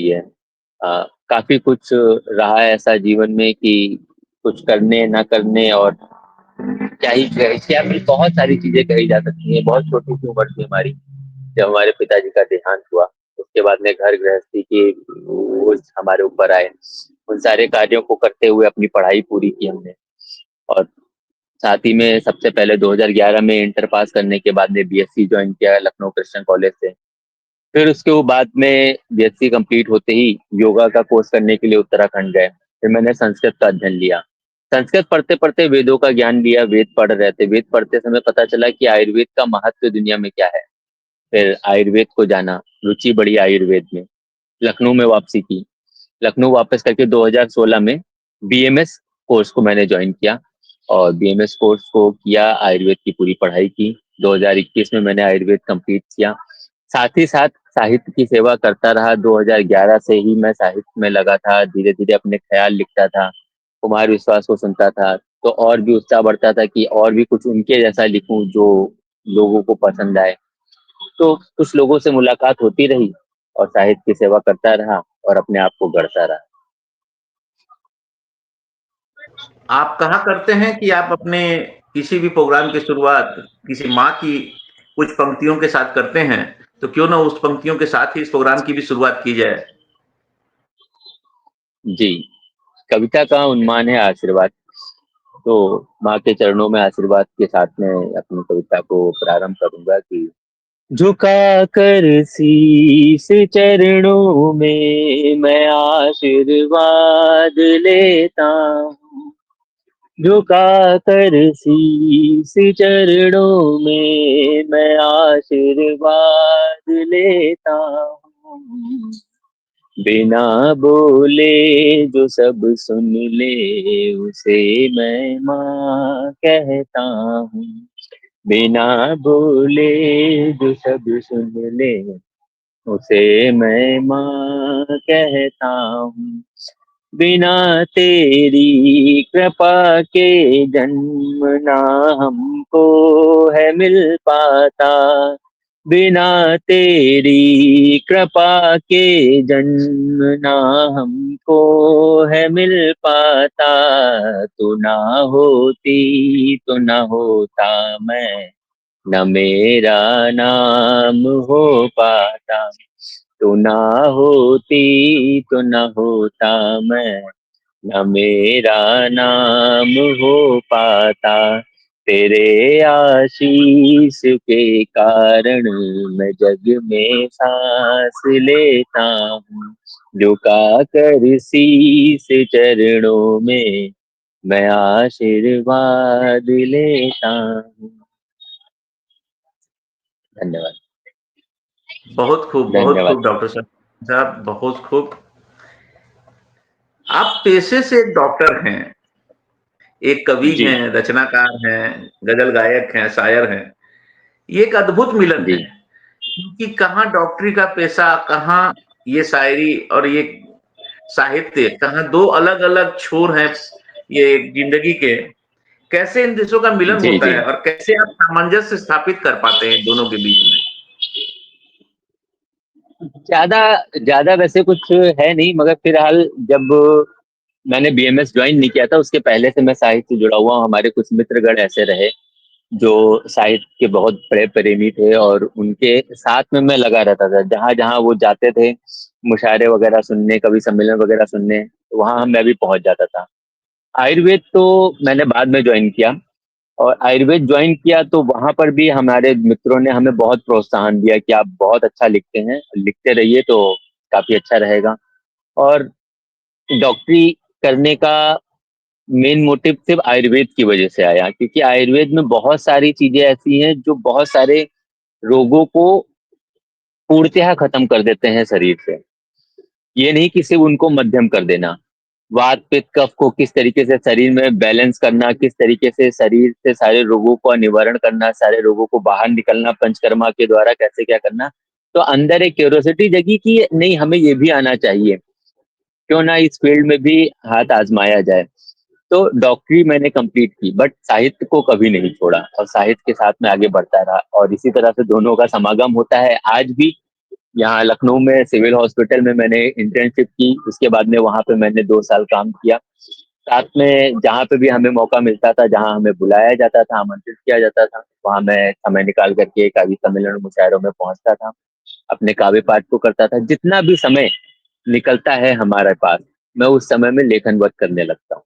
रही है। काफी कुछ रहा है ऐसा जीवन में कि कुछ करने ना करने, और क्या भी बहुत सारी चीजें कही जा सकती हैं। बहुत छोटी सी उम्र थी हमारी जब हमारे पिताजी का देहांत हुआ। उसके बाद में घर गृहस्थी के बोझ हमारे ऊपर आए। उन सारे कार्यों को करते हुए अपनी पढ़ाई पूरी की हमने, और साथ ही में सबसे पहले 2011 में इंटर पास करने के बाद में बीएससी ज्वाइन किया लखनऊ क्रिश्चियन कॉलेज से। फिर उसके बाद में बीएससी कंप्लीट होते ही योगा का कोर्स करने के लिए उत्तराखंड गए। फिर मैंने संस्कृत का अध्ययन लिया। संस्कृत पढ़ते पढ़ते वेदों का ज्ञान लिया। वेद पढ़ रहे थे, वेद पढ़ते समय पता चला कि आयुर्वेद का महत्व दुनिया में क्या है। फिर आयुर्वेद को जाना, रुचि बढ़ी आयुर्वेद में। लखनऊ में वापसी की। लखनऊ वापस करके 2016 में बीएमएस कोर्स को मैंने ज्वाइन किया, और बीएमएस कोर्स को किया, आयुर्वेद की पूरी पढ़ाई की। 2021 में मैंने आयुर्वेद कंप्लीट किया। साथ ही साथ साहित्य की सेवा करता रहा। 2011 से ही मैं साहित्य में लगा था। धीरे धीरे अपने ख्याल लिखता था, कुमार विश्वास को सुनता था, तो और भी उत्साह बढ़ता था कि और भी कुछ उनके जैसा लिखूं जो लोगों को पसंद आए। तो कुछ लोगों से मुलाकात होती रही, और साहित्य की सेवा करता रहा, और अपने आप को गढ़ता रहा। आप कहा करते हैं कि आप अपने किसी भी प्रोग्राम की शुरुआत किसी माँ की कुछ पंक्तियों के साथ करते हैं, तो क्यों ना उस पंक्तियों के साथ ही इस प्रोग्राम की भी शुरुआत की जाए। जी, कविता का उन्माद है आशीर्वाद। तो माँ के चरणों में आशीर्वाद के साथ में अपनी कविता को प्रारंभ करूंगा कि झुका कर शीस चरणों में मैं आशीर्वाद लेता हूँ। झुका कर शीस चरणों में मैं आशीर्वाद लेता हूँ। बिना बोले जो सब सुन ले उसे मैं माँ कहता हूँ। बिना बोले जो सब सुन ले उसे मैं माँ कहता हूँ। बिना तेरी कृपा के जन्म ना हमको है मिल पाता। बिना तेरी कृपा के जन्म ना हमको है मिल पाता। तू ना होती तो ना होता मैं, न मेरा नाम हो पाता। तू ना होती तो न होता मैं, न मेरा नाम हो पाता। तेरे आशीष के कारण मैं जग में सांस लेता हूँ। झुका कर शीस चरणों में मैं आशीर्वाद लेता हूँ। धन्यवाद। बहुत धन्यवाद। खूब डॉक्टर साहब, बहुत खूब। आप पेशे से एक डॉक्टर हैं, एक कवि जी। हैं, रचनाकार हैं, गजल गायक हैं, शायर हैं। ये एक अद्भुत मिलन जी। है, क्योंकि कहाँ डॉक्टरी का पेशा, कहाँ ये शायरी और ये साहित्य, कहाँ दो अलग अलग छोर हैं ये जिंदगी के। कैसे इन देशों का मिलन जी। होता जी। है और कैसे आप सामंजस्य स्थापित कर पाते हैं दोनों के बीच में। ज्यादा ज्यादा वैसे कुछ है नहीं, मगर फिलहाल जब मैंने बीएमएस ज्वाइन नहीं किया था उसके पहले से मैं साहित्य से जुड़ा हुआ हूँ। हमारे कुछ मित्रगण ऐसे रहे जो साहित्य के बहुत बड़े प्रेमी थे, और उनके साथ में मैं लगा रहता था। जहां जहां वो जाते थे मुशायरे वगैरह सुनने, कवि सम्मेलन वगैरह सुनने, वहां मैं भी पहुंच जाता था। आयुर्वेद तो मैंने बाद में ज्वाइन किया, और आयुर्वेद ज्वाइन किया तो वहां पर भी हमारे मित्रों ने हमें बहुत प्रोत्साहन दिया कि आप बहुत अच्छा लिखते हैं, लिखते रहिए तो काफी अच्छा रहेगा। और डॉक्टरी करने का मेन मोटिव सिर्फ आयुर्वेद की वजह से आया, क्योंकि आयुर्वेद में बहुत सारी चीजें ऐसी हैं जो बहुत सारे रोगों को पूर्णतः खत्म कर देते हैं शरीर से। ये नहीं कि सिर्फ उनको मध्यम कर देना। वात पित्त कफ को किस तरीके से शरीर में बैलेंस करना, किस तरीके से शरीर से सारे रोगों का निवारण करना, सारे रोगों को बाहर निकलना पंचकर्मा के द्वारा कैसे क्या करना। तो अंदर एक क्यूरोसिटी जगी कि नहीं, हमें ये भी आना चाहिए, क्यों ना इस फील्ड में भी हाथ आजमाया जाए। तो डॉक्टरी मैंने कंप्लीट की, बट साहित्य को कभी नहीं छोड़ा, और साहित्य के साथ में आगे बढ़ता रहा, और इसी तरह से दोनों का समागम होता है आज भी। यहाँ लखनऊ में सिविल हॉस्पिटल में मैंने इंटर्नशिप की। उसके बाद में वहाँ पे मैंने 2 साल काम किया। साथ में जहाँ पे भी हमें मौका मिलता था, जहाँ हमें बुलाया जाता था, आमंत्रित किया जाता था, वहाँ मैं समय निकाल करके काव्य सम्मेलन मुशायरों में पहुंचता था, अपने काव्य पाठ को करता था। जितना भी समय निकलता है हमारे पास, मैं उस समय में लेखन वर्क करने लगता हूँ।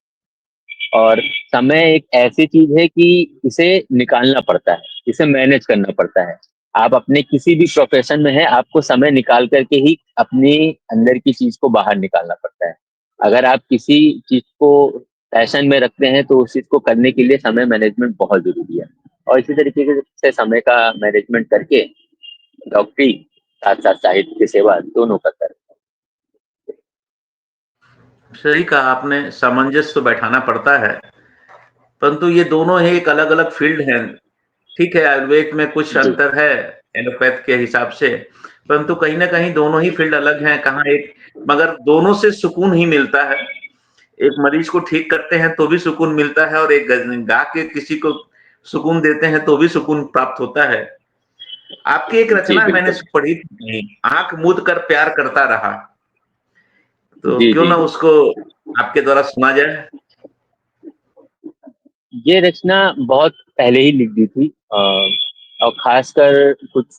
और समय एक ऐसी चीज है कि इसे निकालना पड़ता है, इसे मैनेज करना पड़ता है। आप अपने किसी भी प्रोफेशन में है, आपको समय निकाल करके ही अपने अंदर की चीज को बाहर निकालना पड़ता है। अगर आप किसी चीज को पैशन में रखते हैं तो उस चीज को करने के लिए समय मैनेजमेंट बहुत जरूरी है। और इसी तरीके से समय का मैनेजमेंट करके डॉक्टरी साथ साथ साहित्य की सेवा दोनों करता है। सही कहा आपने, सामंजस्य तो बैठाना पड़ता है, परंतु ये दोनों ही एक अलग-अलग फील्ड हैं। ठीक है, आयुर्वेद में कुछ जी अंतर है एलोपैथ के हिसाब से, परंतु कहीं न कहीं दोनों ही फील्ड अलग हैं, कहाँ एक मगर दोनों से सुकून ही मिलता है। एक मरीज को ठीक करते हैं तो भी सुकून मिलता है और एक गा के किसी को सुकून देते हैं तो भी सुकून प्राप्त होता है। आपकी एक जी रचना मैंने बिल्कुल। पढ़ी थी, आँख मूंद कर प्यार करता रहा, तो जी क्यों जी ना जी। उसको आपके द्वारा सुना जाए? ये रचना बहुत पहले ही लिख दी थी। और खासकर कुछ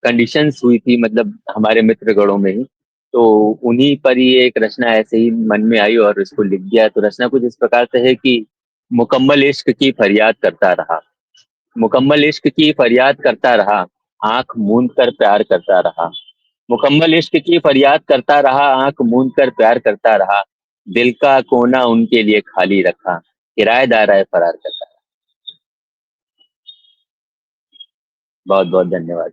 कंडीशंस हुई थी, मतलब हमारे मित्र गणों में ही, तो उन्हीं पर ये एक रचना ऐसे ही मन में आई और इसको लिख दिया। तो रचना कुछ इस प्रकार से है कि मुकम्मल इश्क की फरियाद करता रहा, मुकम्मल इश्क की फरियाद करता रहा, आंख मूंद कर प्यार करता रहा, मुकम्मल इश्क की फरियाद करता रहा, आंख मूंद कर प्यार करता रहा, दिल का कोना उनके लिए खाली रखा, किराएदार है फरार करता रहा। बहुत बहुत धन्यवाद।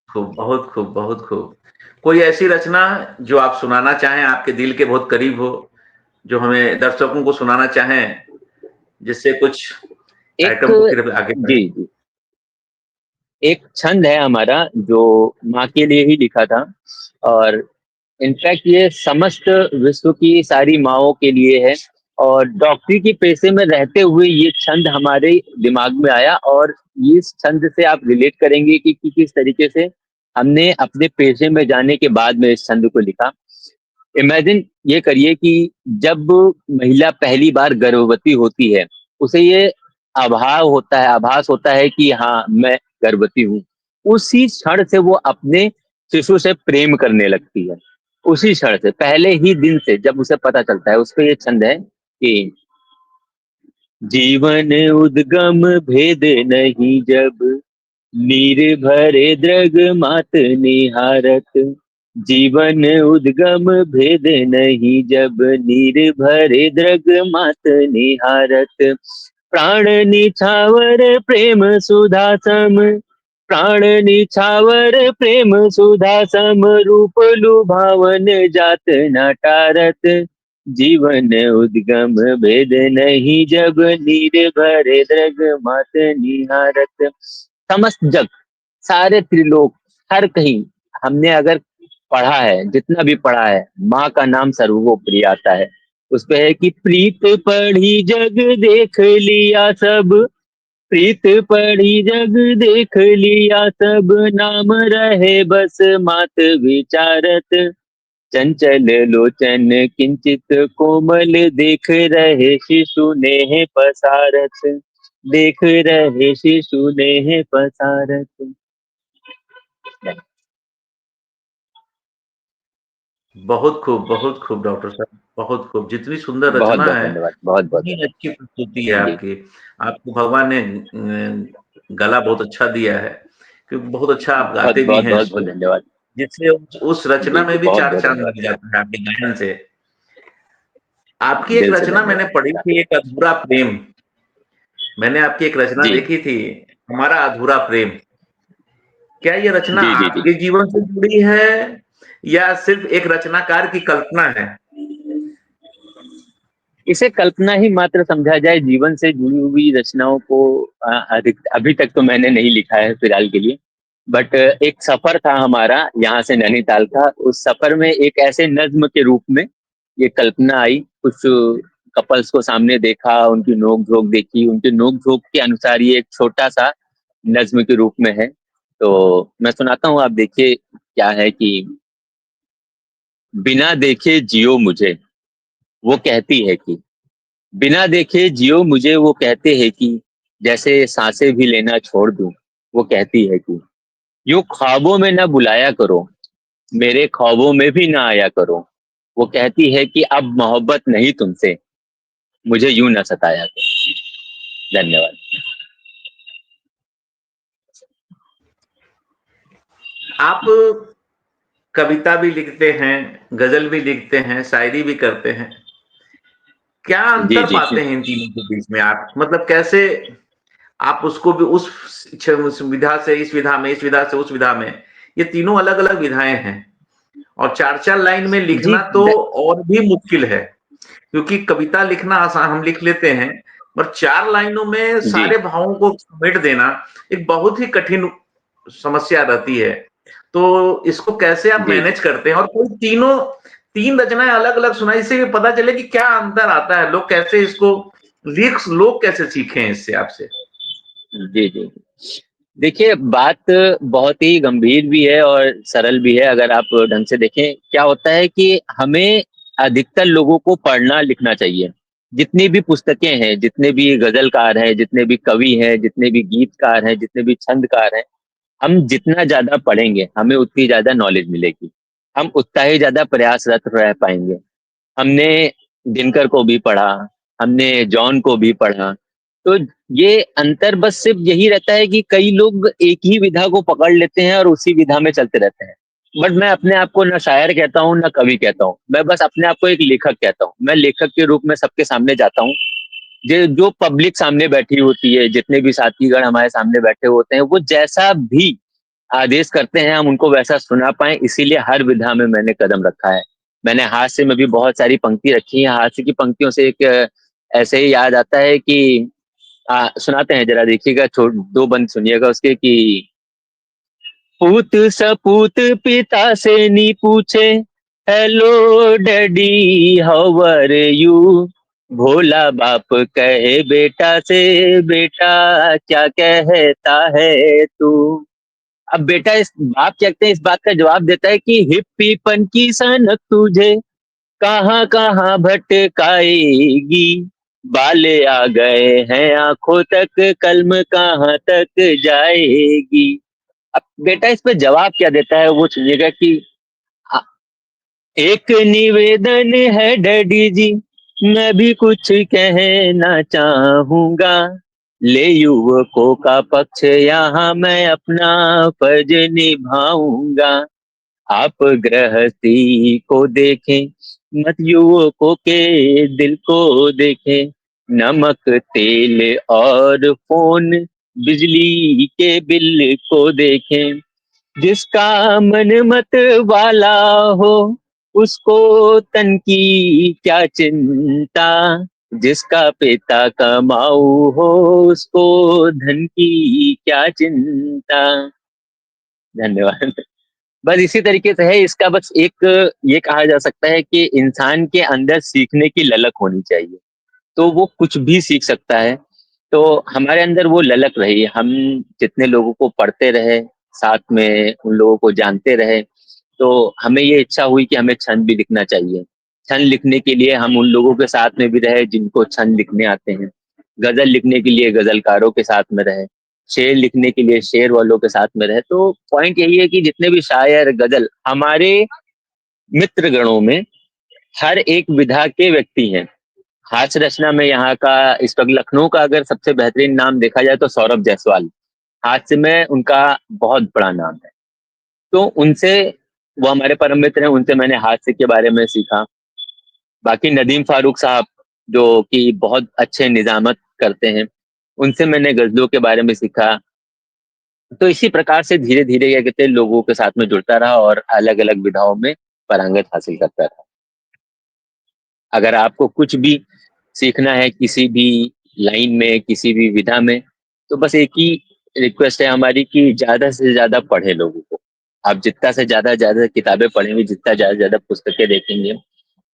खूब, बहुत खूब, बहुत खूब। कोई ऐसी रचना जो आप सुनाना चाहें, आपके दिल के बहुत करीब हो, जो हमें दर्शकों को सुनाना चाहें, जिससे कुछ एक कार्यक्रम को फिर आगे बढ़े? जी जी, एक छंद है हमारा जो माँ के लिए ही लिखा था। और इनफैक्ट ये समस्त विश्व की सारी माँओं के लिए है। और डॉक्टरी के पेशे में रहते हुए ये छंद हमारे दिमाग में आया, और इस छंद से आप रिलेट करेंगे कि किस तरीके से हमने अपने पेशे में जाने के बाद में इस छंद को लिखा। इमेजिन ये करिए कि जब महिला पहली बार गर्भवती होती है, उसे ये आभास होता है कि हाँ मैं गर्भवती हूँ। उसी क्षण से वो अपने शिशु से प्रेम करने लगती है। उसी क्षण से, पहले ही दिन से जब उसे पता चलता है। उसको ये छंद है कि जीवन उद्गम भेद नहीं जब, नीर भरे द्रग मात निहारत, जीवन उद्गम भेद नहीं जब, नीर भरे द्रग मात निहारत, प्राण निछावर प्रेम सुधा सम, प्राण निछावर प्रेम सुधा सम, रूप लुभावन जात न टारत, जीवन उद्गम भेद नहीं जब, नीर भरे द्रग मात निहारत। समस्त जग, सारे त्रिलोक, हर कहीं हमने अगर पढ़ा है, जितना भी पढ़ा है, माँ का नाम सर्वोपरि आता है। उस पे है कि प्रीत पढ़ी जग देख लिया सब, प्रीत पढ़ी जग देख लिया सब, नाम रहे बस मात विचारत, चंचल लोचन किंचित कोमल, देख रहे शिशु नेह पसारत, देख रहे शिशु नेह पसारत। बहुत खूब डॉक्टर साहब, बहुत खूब। जितनी सुंदर बहुत रचना बहुत है, धन्यवाद, बहुत बहुत उतनी अच्छी धन्यवाद। प्रस्तुति है जी आपकी। आपको भगवान ने गला बहुत अच्छा दिया है, क्योंकि बहुत अच्छा आप बहुत गाते भी बहुत हैं बहुत बहुत इसको, धन्यवाद। जिससे उस रचना जी में जी, भी बहुत 4 बहुत चाँद धन्यवाद। लग जाता है आपके गायन से। आपकी एक दिल से रचना मैंने धन्यवाद पढ़ी आपका। थी, एक अधूरा प्रेम। मैंने आपकी एक रचना जी देखी थी, हमारा अधूरा प्रेम। क्या ये रचना जी जी जी। आपके जीवन से जुड़ी है या सिर्फ एक रचनाकार की कल्पना है? इसे कल्पना ही मात्र समझा जाए। जीवन से जुड़ी हुई रचनाओं को अधिक अभी तक तो मैंने नहीं लिखा है फिलहाल के लिए। बट एक सफर था हमारा यहाँ से नैनीताल का। उस सफर में एक ऐसे नज्म के रूप में ये कल्पना आई। कुछ कपल्स को सामने देखा, उनकी नोक झोंक देखी, उनके नोक झोंक के अनुसार ये एक छोटा सा नज्म के रूप में है। तो मैं सुनाता हूँ, आप देखिए। क्या है कि बिना देखे जियो मुझे, वो कहती है कि बिना देखे जियो मुझे, वो कहते हैं कि जैसे सांसें भी लेना छोड़ दूं, वो कहती है कि यूं ख्वाबों में ना बुलाया करो, मेरे ख्वाबों में भी ना आया करो, वो कहती है कि अब मोहब्बत नहीं तुमसे, मुझे यूं ना सताया करो। धन्यवाद। आप कविता भी लिखते हैं, गजल भी लिखते हैं, शायरी भी करते हैं। क्या जी अंतर जी पाते हैं इन तीनों के बीच में आप? मतलब कैसे आप उसको भी उस विधा से इस विधा में, इस विधा से उस विधा में, ये तीनों अलग-अलग विधाएँ हैं और 4-4 लाइन में जी लिखना तो और भी मुश्किल है। क्योंकि कविता लिखना आसान, हम लिख लेते हैं, पर 4 लाइनों में जी सारे भावों को समेट देना एक बहुत ही कठिन समस्या रहती है। तो इसको कैसे आप जी मैनेज करते हैं? और कोई तीनों 3 रचनाएँ अलग-अलग सुनाई, इससे भी पता चले कि क्या अंतर आता है, लोग कैसे इसको लोग कैसे सीखें इससे आपसे? जी जी। देखिए, बात बहुत ही गंभीर भी है और सरल भी है। अगर आप ढंग से देखें, क्या होता है कि हमें अधिकतर लोगों को पढ़ना लिखना चाहिए। जितनी भी पुस्तकें हैं, जितने भी गजलकार हैं, जितने भी कवि हैं, जितने भी गीतकार हैं, जितने भी छंदकार हैं, हम जितना ज्यादा पढ़ेंगे हमें उतनी ज्यादा नॉलेज मिलेगी, हम उतना ही ज्यादा प्रयासरत रह पाएंगे। हमने दिनकर को भी पढ़ा, हमने जॉन को भी पढ़ा, तो ये अंतर बस सिर्फ यही रहता है कि कई लोग एक ही विधा को पकड़ लेते हैं और उसी विधा में चलते रहते हैं। बट मैं अपने आप को ना शायर कहता हूँ ना कवि कहता हूँ, मैं बस अपने आप को एक लेखक कहता हूँ। मैं लेखक के रूप में सबके सामने जाता हूँ। जो पब्लिक सामने बैठी होती है, जितने भी साथीगण हमारे सामने बैठे होते हैं, वो जैसा भी आदेश करते हैं हम उनको वैसा सुना पाए, इसीलिए हर विधा में मैंने कदम रखा है। मैंने हास्य में भी बहुत सारी पंक्ति रखी है। हास्य की पंक्तियों से एक ऐसे ही याद आता है कि सुनाते हैं, जरा देखिएगा, दो बंद सुनिएगा उसके कि पूत सपूत पिता से नी पूछे, hello daddy how are you, भोला बाप कहे बेटा से, बेटा क्या कहता है तू। अब बेटा, इस बाप क्या कहते हैं, इस बात का जवाब देता है कि हिप्पीपन की सनक तुझे कहाँ कहाँ भटकाएगी, बाले आ गए हैं आंखों तक, कलम कहाँ तक जाएगी। अब बेटा इस पे जवाब क्या देता है वो सुनिएगा कि आ, एक निवेदन है डैडी जी, मैं भी कुछ कहना चाहूंगा, ले युवकों का पक्ष यहाँ मैं अपना फर्ज निभाऊंगा। आप गृहस्थी को देखें, मत युवकों के दिल को देखें, नमक तेल और फोन बिजली के बिल को देखें, जिसका मन मत वाला हो उसको तन की क्या चिंता, जिसका पिता कमाऊ हो उसको धन की क्या चिंता। धन्यवाद। बस इसी तरीके से है इसका, बस एक ये कहा जा सकता है कि इंसान के अंदर सीखने की ललक होनी चाहिए, तो वो कुछ भी सीख सकता है। तो हमारे अंदर वो ललक रही, हम जितने लोगों को पढ़ते रहे, साथ में उन लोगों को जानते रहे, तो हमें ये इच्छा हुई कि हमें छंद भी लिखना चाहिए। छंद लिखने के लिए हम उन लोगों के साथ में भी रहे जिनको छंद लिखने आते हैं, गजल लिखने के लिए गजलकारों के साथ में रहे, शेर लिखने के लिए शेर वालों के साथ में रहे। तो पॉइंट यही है कि जितने भी शायर गजल हमारे मित्र गणों में हर एक विधा के व्यक्ति हैं। हास्य रचना में यहाँ का, इस वक्त लखनऊ का अगर सबसे बेहतरीन नाम देखा जाए तो सौरभ जायसवाल, हास्य में उनका बहुत बड़ा नाम है। तो उनसे, वो हमारे परम मित्र हैं, उनसे मैंने हास्य के बारे में सीखा। बाकी नदीम फारूक साहब जो कि बहुत अच्छे निजामत करते हैं, उनसे मैंने गजलों के बारे में सीखा। तो इसी प्रकार से धीरे धीरे क्या कहते हैं, लोगों के साथ में जुड़ता रहा और अलग अलग विधाओं में पारंगत हासिल करता रहा। अगर आपको कुछ भी सीखना है किसी भी लाइन में, किसी भी विधा में, तो बस एक ही रिक्वेस्ट है हमारी कि ज्यादा से ज्यादा पढ़े लोगों को। आप जितना से ज्यादा किताबें पढ़ेंगे, जितना ज्यादा ज्यादा पुस्तकें देखेंगे,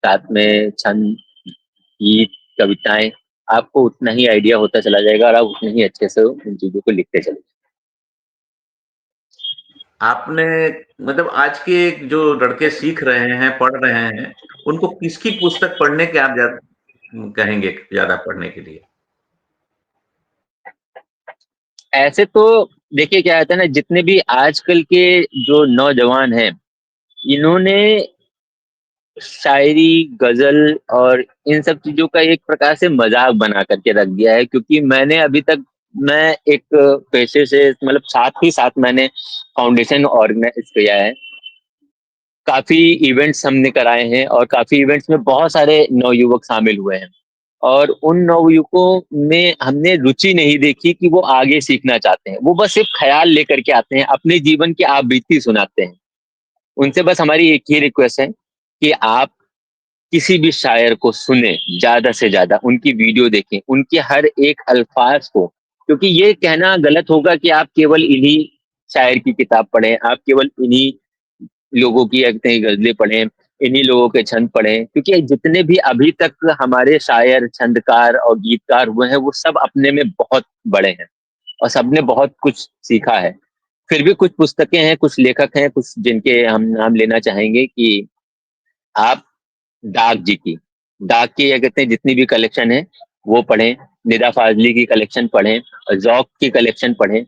साथ में छंद, गीत, कविताएं, आपको उतना ही आइडिया होता चला जाएगा और आप उतने ही अच्छे से उन चीजों को लिखते चले। आपने मतलब आज के जो लड़के सीख रहे हैं, पढ़ रहे हैं, उनको किसकी पुस्तक पढ़ने के आप कहेंगे ज़्यादा पढ़ने के लिए? ऐसे तो देखिए क्या कहते हैं ना, जितने भी आजकल के जो नौजवान हैं, इन्होंने शायरी, गजल और इन सब चीजों का एक प्रकार से मजाक बना करके रख दिया है। क्योंकि मैंने अभी तक, मैं एक पेशे से मतलब साथ ही साथ मैंने फाउंडेशन ऑर्गेनाइज किया है। काफी इवेंट्स हमने कराए हैं और काफी इवेंट्स में बहुत सारे नवयुवक शामिल हुए हैं। और उन नवयुवकों में हमने रुचि नहीं देखी कि वो आगे सीखना चाहते हैं, वो बस सिर्फ ख्याल लेकर के आते हैं, अपने जीवन की आप बीती सुनाते हैं। उनसे बस हमारी एक ही रिक्वेस्ट है कि आप किसी भी शायर को सुने, ज्यादा से ज्यादा उनकी वीडियो देखें, उनके हर एक अल्फाज को। क्योंकि ये कहना गलत होगा कि आप केवल इन्हीं शायर की किताब पढ़ें, आप केवल इन्हीं लोगों की गजलें पढ़ें, इन्हीं लोगों के छंद पढ़ें। क्योंकि जितने भी अभी तक हमारे शायर, छंदकार और गीतकार हुए हैं, वो सब अपने में बहुत बड़े हैं और सबने बहुत कुछ सीखा है। फिर भी कुछ पुस्तकें हैं, कुछ लेखक हैं, कुछ जिनके हम नाम लेना चाहेंगे कि आप डाक जी की, डाक की क्या कहते हैं जितनी भी कलेक्शन है वो पढ़ें, निदा फाजली की कलेक्शन पढ़ें और जौक की कलेक्शन पढ़ें।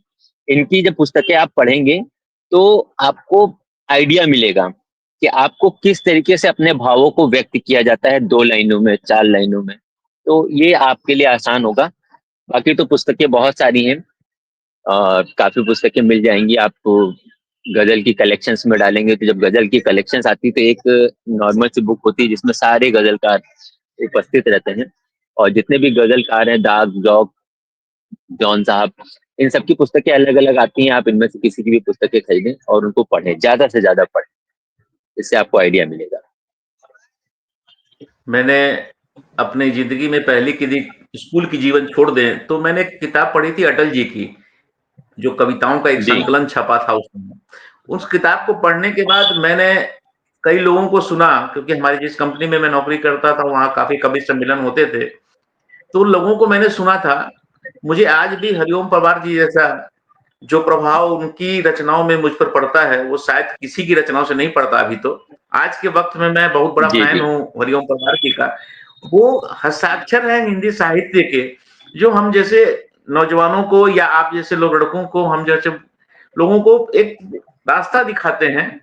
इनकी जब पुस्तकें आप पढ़ेंगे तो आपको आइडिया मिलेगा कि आपको किस तरीके से अपने भावों को व्यक्त किया जाता है, 2 लाइनों में, 4 लाइनों में। तो ये आपके लिए आसान होगा। बाकी तो पुस्तकें बहुत सारी हैं, काफी पुस्तकें मिल जाएंगी आपको। गजल की कलेक्शंस में डालेंगे तो जब गजल की कलेक्शंस आती है तो एक नॉर्मल सी बुक होती है जिसमें सारे गजलकार उपस्थित रहते हैं। और जितने भी गजलकार हैं, दाग, जौक, जॉन साहब, इन सबकी पुस्तकें अलग अलग आती हैं। आप इनमें से किसी की भी पुस्तकें खरीदें और उनको पढ़ें, ज्यादा से ज्यादा पढ़ें, इससे आपको आइडिया मिलेगा। मैंने अपनी ज़िंदगी में पहली किसी स्कूल की जीवन छोड़ दें, तो मैंने एक किताब पढ़ी थी अटल जी की, जो कविताओं का एक जी संकलन छपा था उस समय। उस किताब को पढ़ने के बाद मैंने कई लोगों को सुना, क्योंकि हमारी जिस कंपनी में मैं नौकरी करता था, वहाँ काफ़ी कवि सम्मेलन होते थे। तो लोगों को मैंने सुना था। मुझे आज भी हरिओम पवार जी जैसा जो प्रभाव उनकी रचनाओं में मुझ पर पड़ता है, वो शायद किसी की रचनाओं से नहीं पड़ता अभी तो। आज के वक़्त में मैं बहुत बड़ा जी फ़ैन जी हूँ हरिओम पवार जी का। वो हस्ताक्षर हैं हिंदी साहित्य के, जो हम जैसे नौजवानों को या आप जैसे लोग लड़कों को, हम जैसे लोगों को एक रास्ता दिखाते हैं,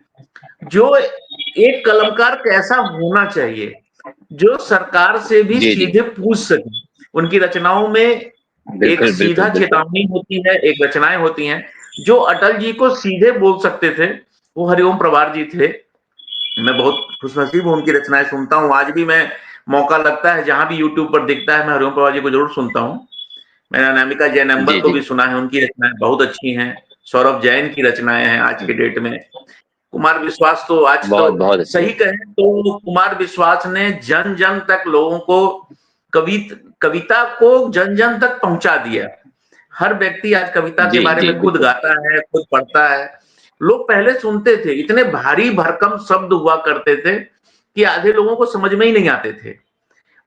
जो एक कलमकार कैसा होना चाहिए, जो सरकार से भी जी जी सीधे पूछ सके। उनकी रचनाओं में एक बिल्कुल सीधा बिल्कुल बिल्कुल। चेतावनी होती है, एक रचनाएँ होती हैं, जो अटल जी को सीधे बोल सकते थे, वो हरिओम पवार जी थे। मैं बहुत खुशनसीब हूँ, उनकी रचनाएँ सुनता हूँ। आज भी मैं मौका लगता है, जहाँ भी यूट्यूब पर दिखता है, मैं हरिओम पवार जी को ज़रूर सुनता हूँ। मैंने अनामिका जैन अम्बर जी को जी भी सुना है, उनकी रचनाएँ बहुत अच्छी हैं। सौरभ जैन की रचनाएँ हैं आज के डेट में। कुमार विश्वास तो आज तो बहुत बहुत अच्छी सही है। कहें तो कुमार विश्वास ने जन-जन तक लोगों को कविता को जन-जन तक पहुँचा दिया। हर व्यक्ति आज कविता के जी बारे जी में खुद बिल्कुल। गाता है, खुद पढ़ता है। लोग पहले सुनते थे, इतने भारी भरकम शब्द हुआ करते थे कि आधे लोगों को समझ में ही नहीं आते थे।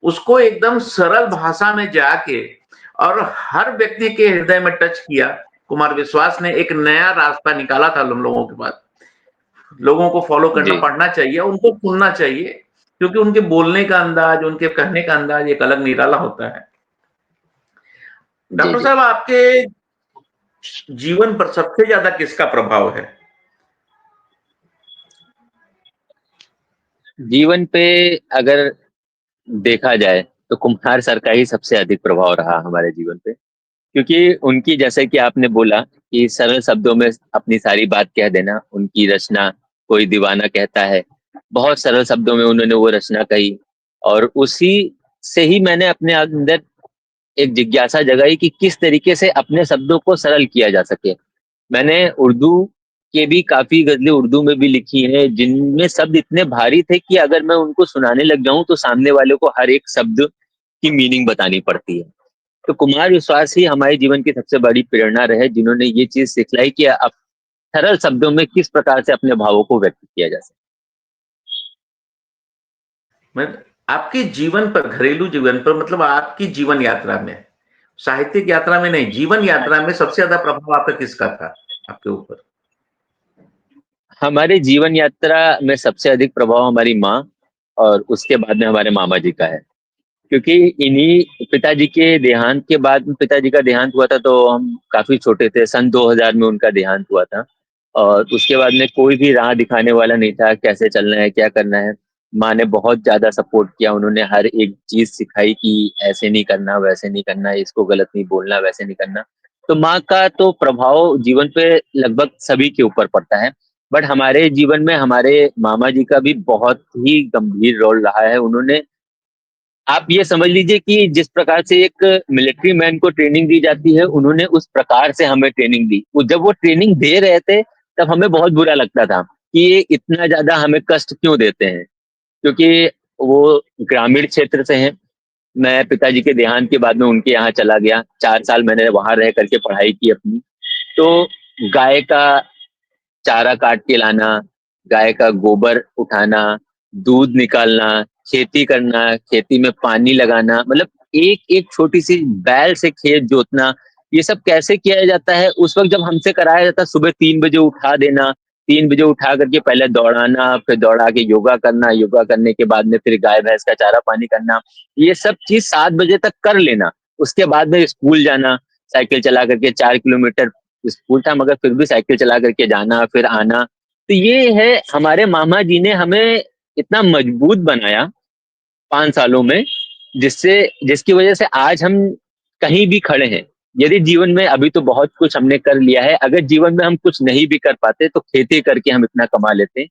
उसको एकदम सरल भाषा में जाके और हर व्यक्ति के हृदय में टच किया। कुमार विश्वास ने एक नया रास्ता निकाला था हम लोगों के पास। लोगों को फॉलो करना, जी पढ़ना चाहिए, उनको सुनना चाहिए, क्योंकि उनके बोलने का अंदाज, उनके कहने का अंदाज एक अलग निराला होता है। जी डॉक्टर जी। साहब, आपके जीवन पर सबसे ज्यादा किसका प्रभाव है? जीवन पे अगर देखा जाए तो कुम्हार सर का ही सबसे अधिक प्रभाव रहा हमारे जीवन पे। क्योंकि उनकी, जैसे कि आपने बोला कि सरल शब्दों में अपनी सारी बात कह देना, उनकी रचना कोई दीवाना कहता है, बहुत सरल शब्दों में उन्होंने वो रचना कही। और उसी से ही मैंने अपने अंदर एक जिज्ञासा जगाई कि किस तरीके से अपने शब्दों को सरल किया जा सके। मैंने उर्दू के भी काफी गजलें उर्दू में भी लिखी हैं जिनमें शब्द इतने भारी थे कि अगर मैं उनको सुनाने लग जाऊं तो सामने वाले को हर एक शब्द की मीनिंग बतानी पड़ती है। तो कुमार विश्वास ही हमारे जीवन की सबसे बड़ी प्रेरणा रहे, जिन्होंने ये चीज सिखलाई कि अब सरल शब्दों में किस प्रकार से अपने भावों को व्यक्त किया जा सकता मैं आपके जीवन पर, घरेलू जीवन पर, मतलब आपकी जीवन यात्रा में, साहित्यिक यात्रा में नहीं, जीवन यात्रा में सबसे ज्यादा प्रभाव आपका किसका था आपके ऊपर? हमारे जीवन यात्रा में सबसे अधिक प्रभाव हमारी माँ और उसके बाद में हमारे मामा जी का है। क्योंकि इन्हीं पिताजी के देहांत के बाद में, पिताजी का देहांत हुआ था तो हम काफी छोटे थे, सन 2000 में उनका देहांत हुआ था। और उसके बाद में कोई भी राह दिखाने वाला नहीं था, कैसे चलना है, क्या करना है। माँ ने बहुत ज्यादा सपोर्ट किया, उन्होंने हर एक चीज सिखाई कि ऐसे नहीं करना, वैसे नहीं करना, इसको गलत नहीं बोलना, वैसे नहीं करना। तो माँ का तो प्रभाव जीवन पे लगभग सभी के ऊपर पड़ता है। बट हमारे जीवन में हमारे मामा जी का भी बहुत ही गंभीर रोल रहा है। उन्होंने, आप ये समझ लीजिए कि जिस प्रकार से एक मिलिट्री मैन को ट्रेनिंग दी जाती है, उन्होंने उस प्रकार से हमें ट्रेनिंग दी। जब वो ट्रेनिंग दे रहे थे तब हमें बहुत बुरा लगता था कि ये इतना ज्यादा हमें कष्ट क्यों देते हैं, क्योंकि वो ग्रामीण क्षेत्र से हैं। मैं पिताजी के देहांत के बाद में उनके यहाँ चला गया, 4 साल मैंने वहां रह करके पढ़ाई की अपनी। तो गाय का चारा काट के लाना, गाय का गोबर उठाना, दूध निकालना, खेती करना, खेती में पानी लगाना, मतलब एक एक छोटी सी बैल से खेत जोतना, ये सब कैसे किया जाता है उस वक्त जब हमसे कराया जाता। सुबह 3 बजे उठा देना, 3 बजे उठा करके पहले दौड़ाना, फिर दौड़ा के योगा करना, योगा करने के बाद में फिर गाय भैंस का चारा पानी करना, ये सब चीज 7 बजे तक कर लेना। उसके बाद में स्कूल जाना, साइकिल चला करके 4 किलोमीटर स्कूल था, मगर फिर भी साइकिल चला करके जाना फिर आना। तो ये है, हमारे मामा जी ने हमें इतना मजबूत बनाया 5 सालों में, जिससे, जिसकी वजह से आज हम कहीं भी खड़े हैं। यदि जीवन में अभी तो बहुत कुछ हमने कर लिया है, अगर जीवन में हम कुछ नहीं भी कर पाते तो खेती करके हम इतना कमा लेते हैं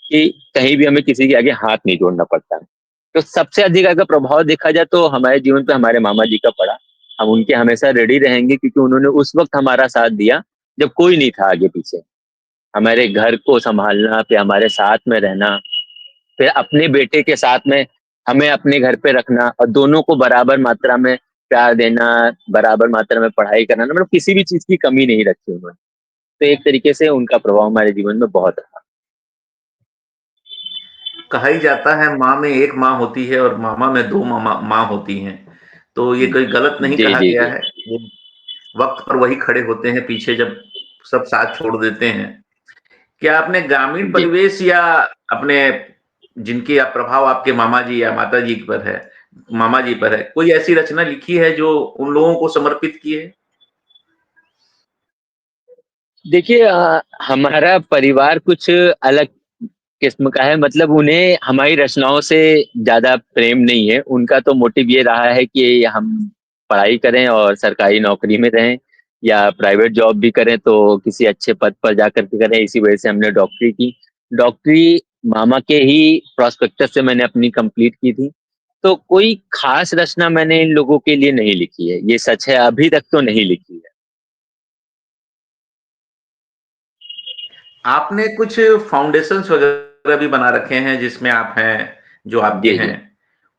कि कहीं भी हमें किसी के आगे हाथ नहीं जोड़ना पड़ता। तो सबसे अधिक अगर प्रभाव देखा जाए तो हमारे जीवन पे हमारे मामा जी का पड़ा। हम उनके हमेशा रेडी रहेंगे, क्योंकि उन्होंने उस वक्त हमारा साथ दिया जब कोई नहीं था आगे पीछे। हमारे घर को संभालना, फिर हमारे साथ में रहना, फिर अपने बेटे के साथ में हमें अपने घर पे रखना, और दोनों को बराबर मात्रा में प्यार देना, बराबर मात्रा में पढ़ाई कराना, मतलब किसी भी चीज की कमी नहीं रखी उन्होंने। तो एक तरीके से उनका प्रभाव हमारे जीवन में बहुत रहा। कहा ही जाता है माँ में एक माँ होती है और मामा में दो मामा माँ होती हैं। तो ये कोई गलत नहीं जी कहा जी गया जी है। वो वक्त पर वही खड़े होते हैं पीछे जब सब साथ छोड़ देते हैं। क्या आपने ग्रामीण जी। परिवेश या अपने जिनकी आप प्रभाव आपके मामा जी या माता जी पर है, मामा जी पर है, कोई ऐसी रचना लिखी है जो उन लोगों को समर्पित की है? देखिए, हमारा परिवार कुछ अलग किस्म का है। मतलब उन्हें हमारी रचनाओं से ज्यादा प्रेम नहीं है। उनका तो मोटिव ये रहा है कि हम पढ़ाई करें और सरकारी नौकरी में रहें, या प्राइवेट जॉब भी करें तो किसी अच्छे पद पर जाकर के करें। इसी वजह से हमने डॉक्टरी की। डॉक्टरी मामा के ही प्रोस्पेक्टस से मैंने अपनी कंप्लीट की थी। तो कोई खास रचना मैंने इन लोगों के लिए नहीं लिखी है, ये सच है, अभी तक तो नहीं लिखी है। आपने कुछ फाउंडेशंस वगैरह भी बना रखे हैं जिसमें आप हैं, जो आपके जी हैं, जी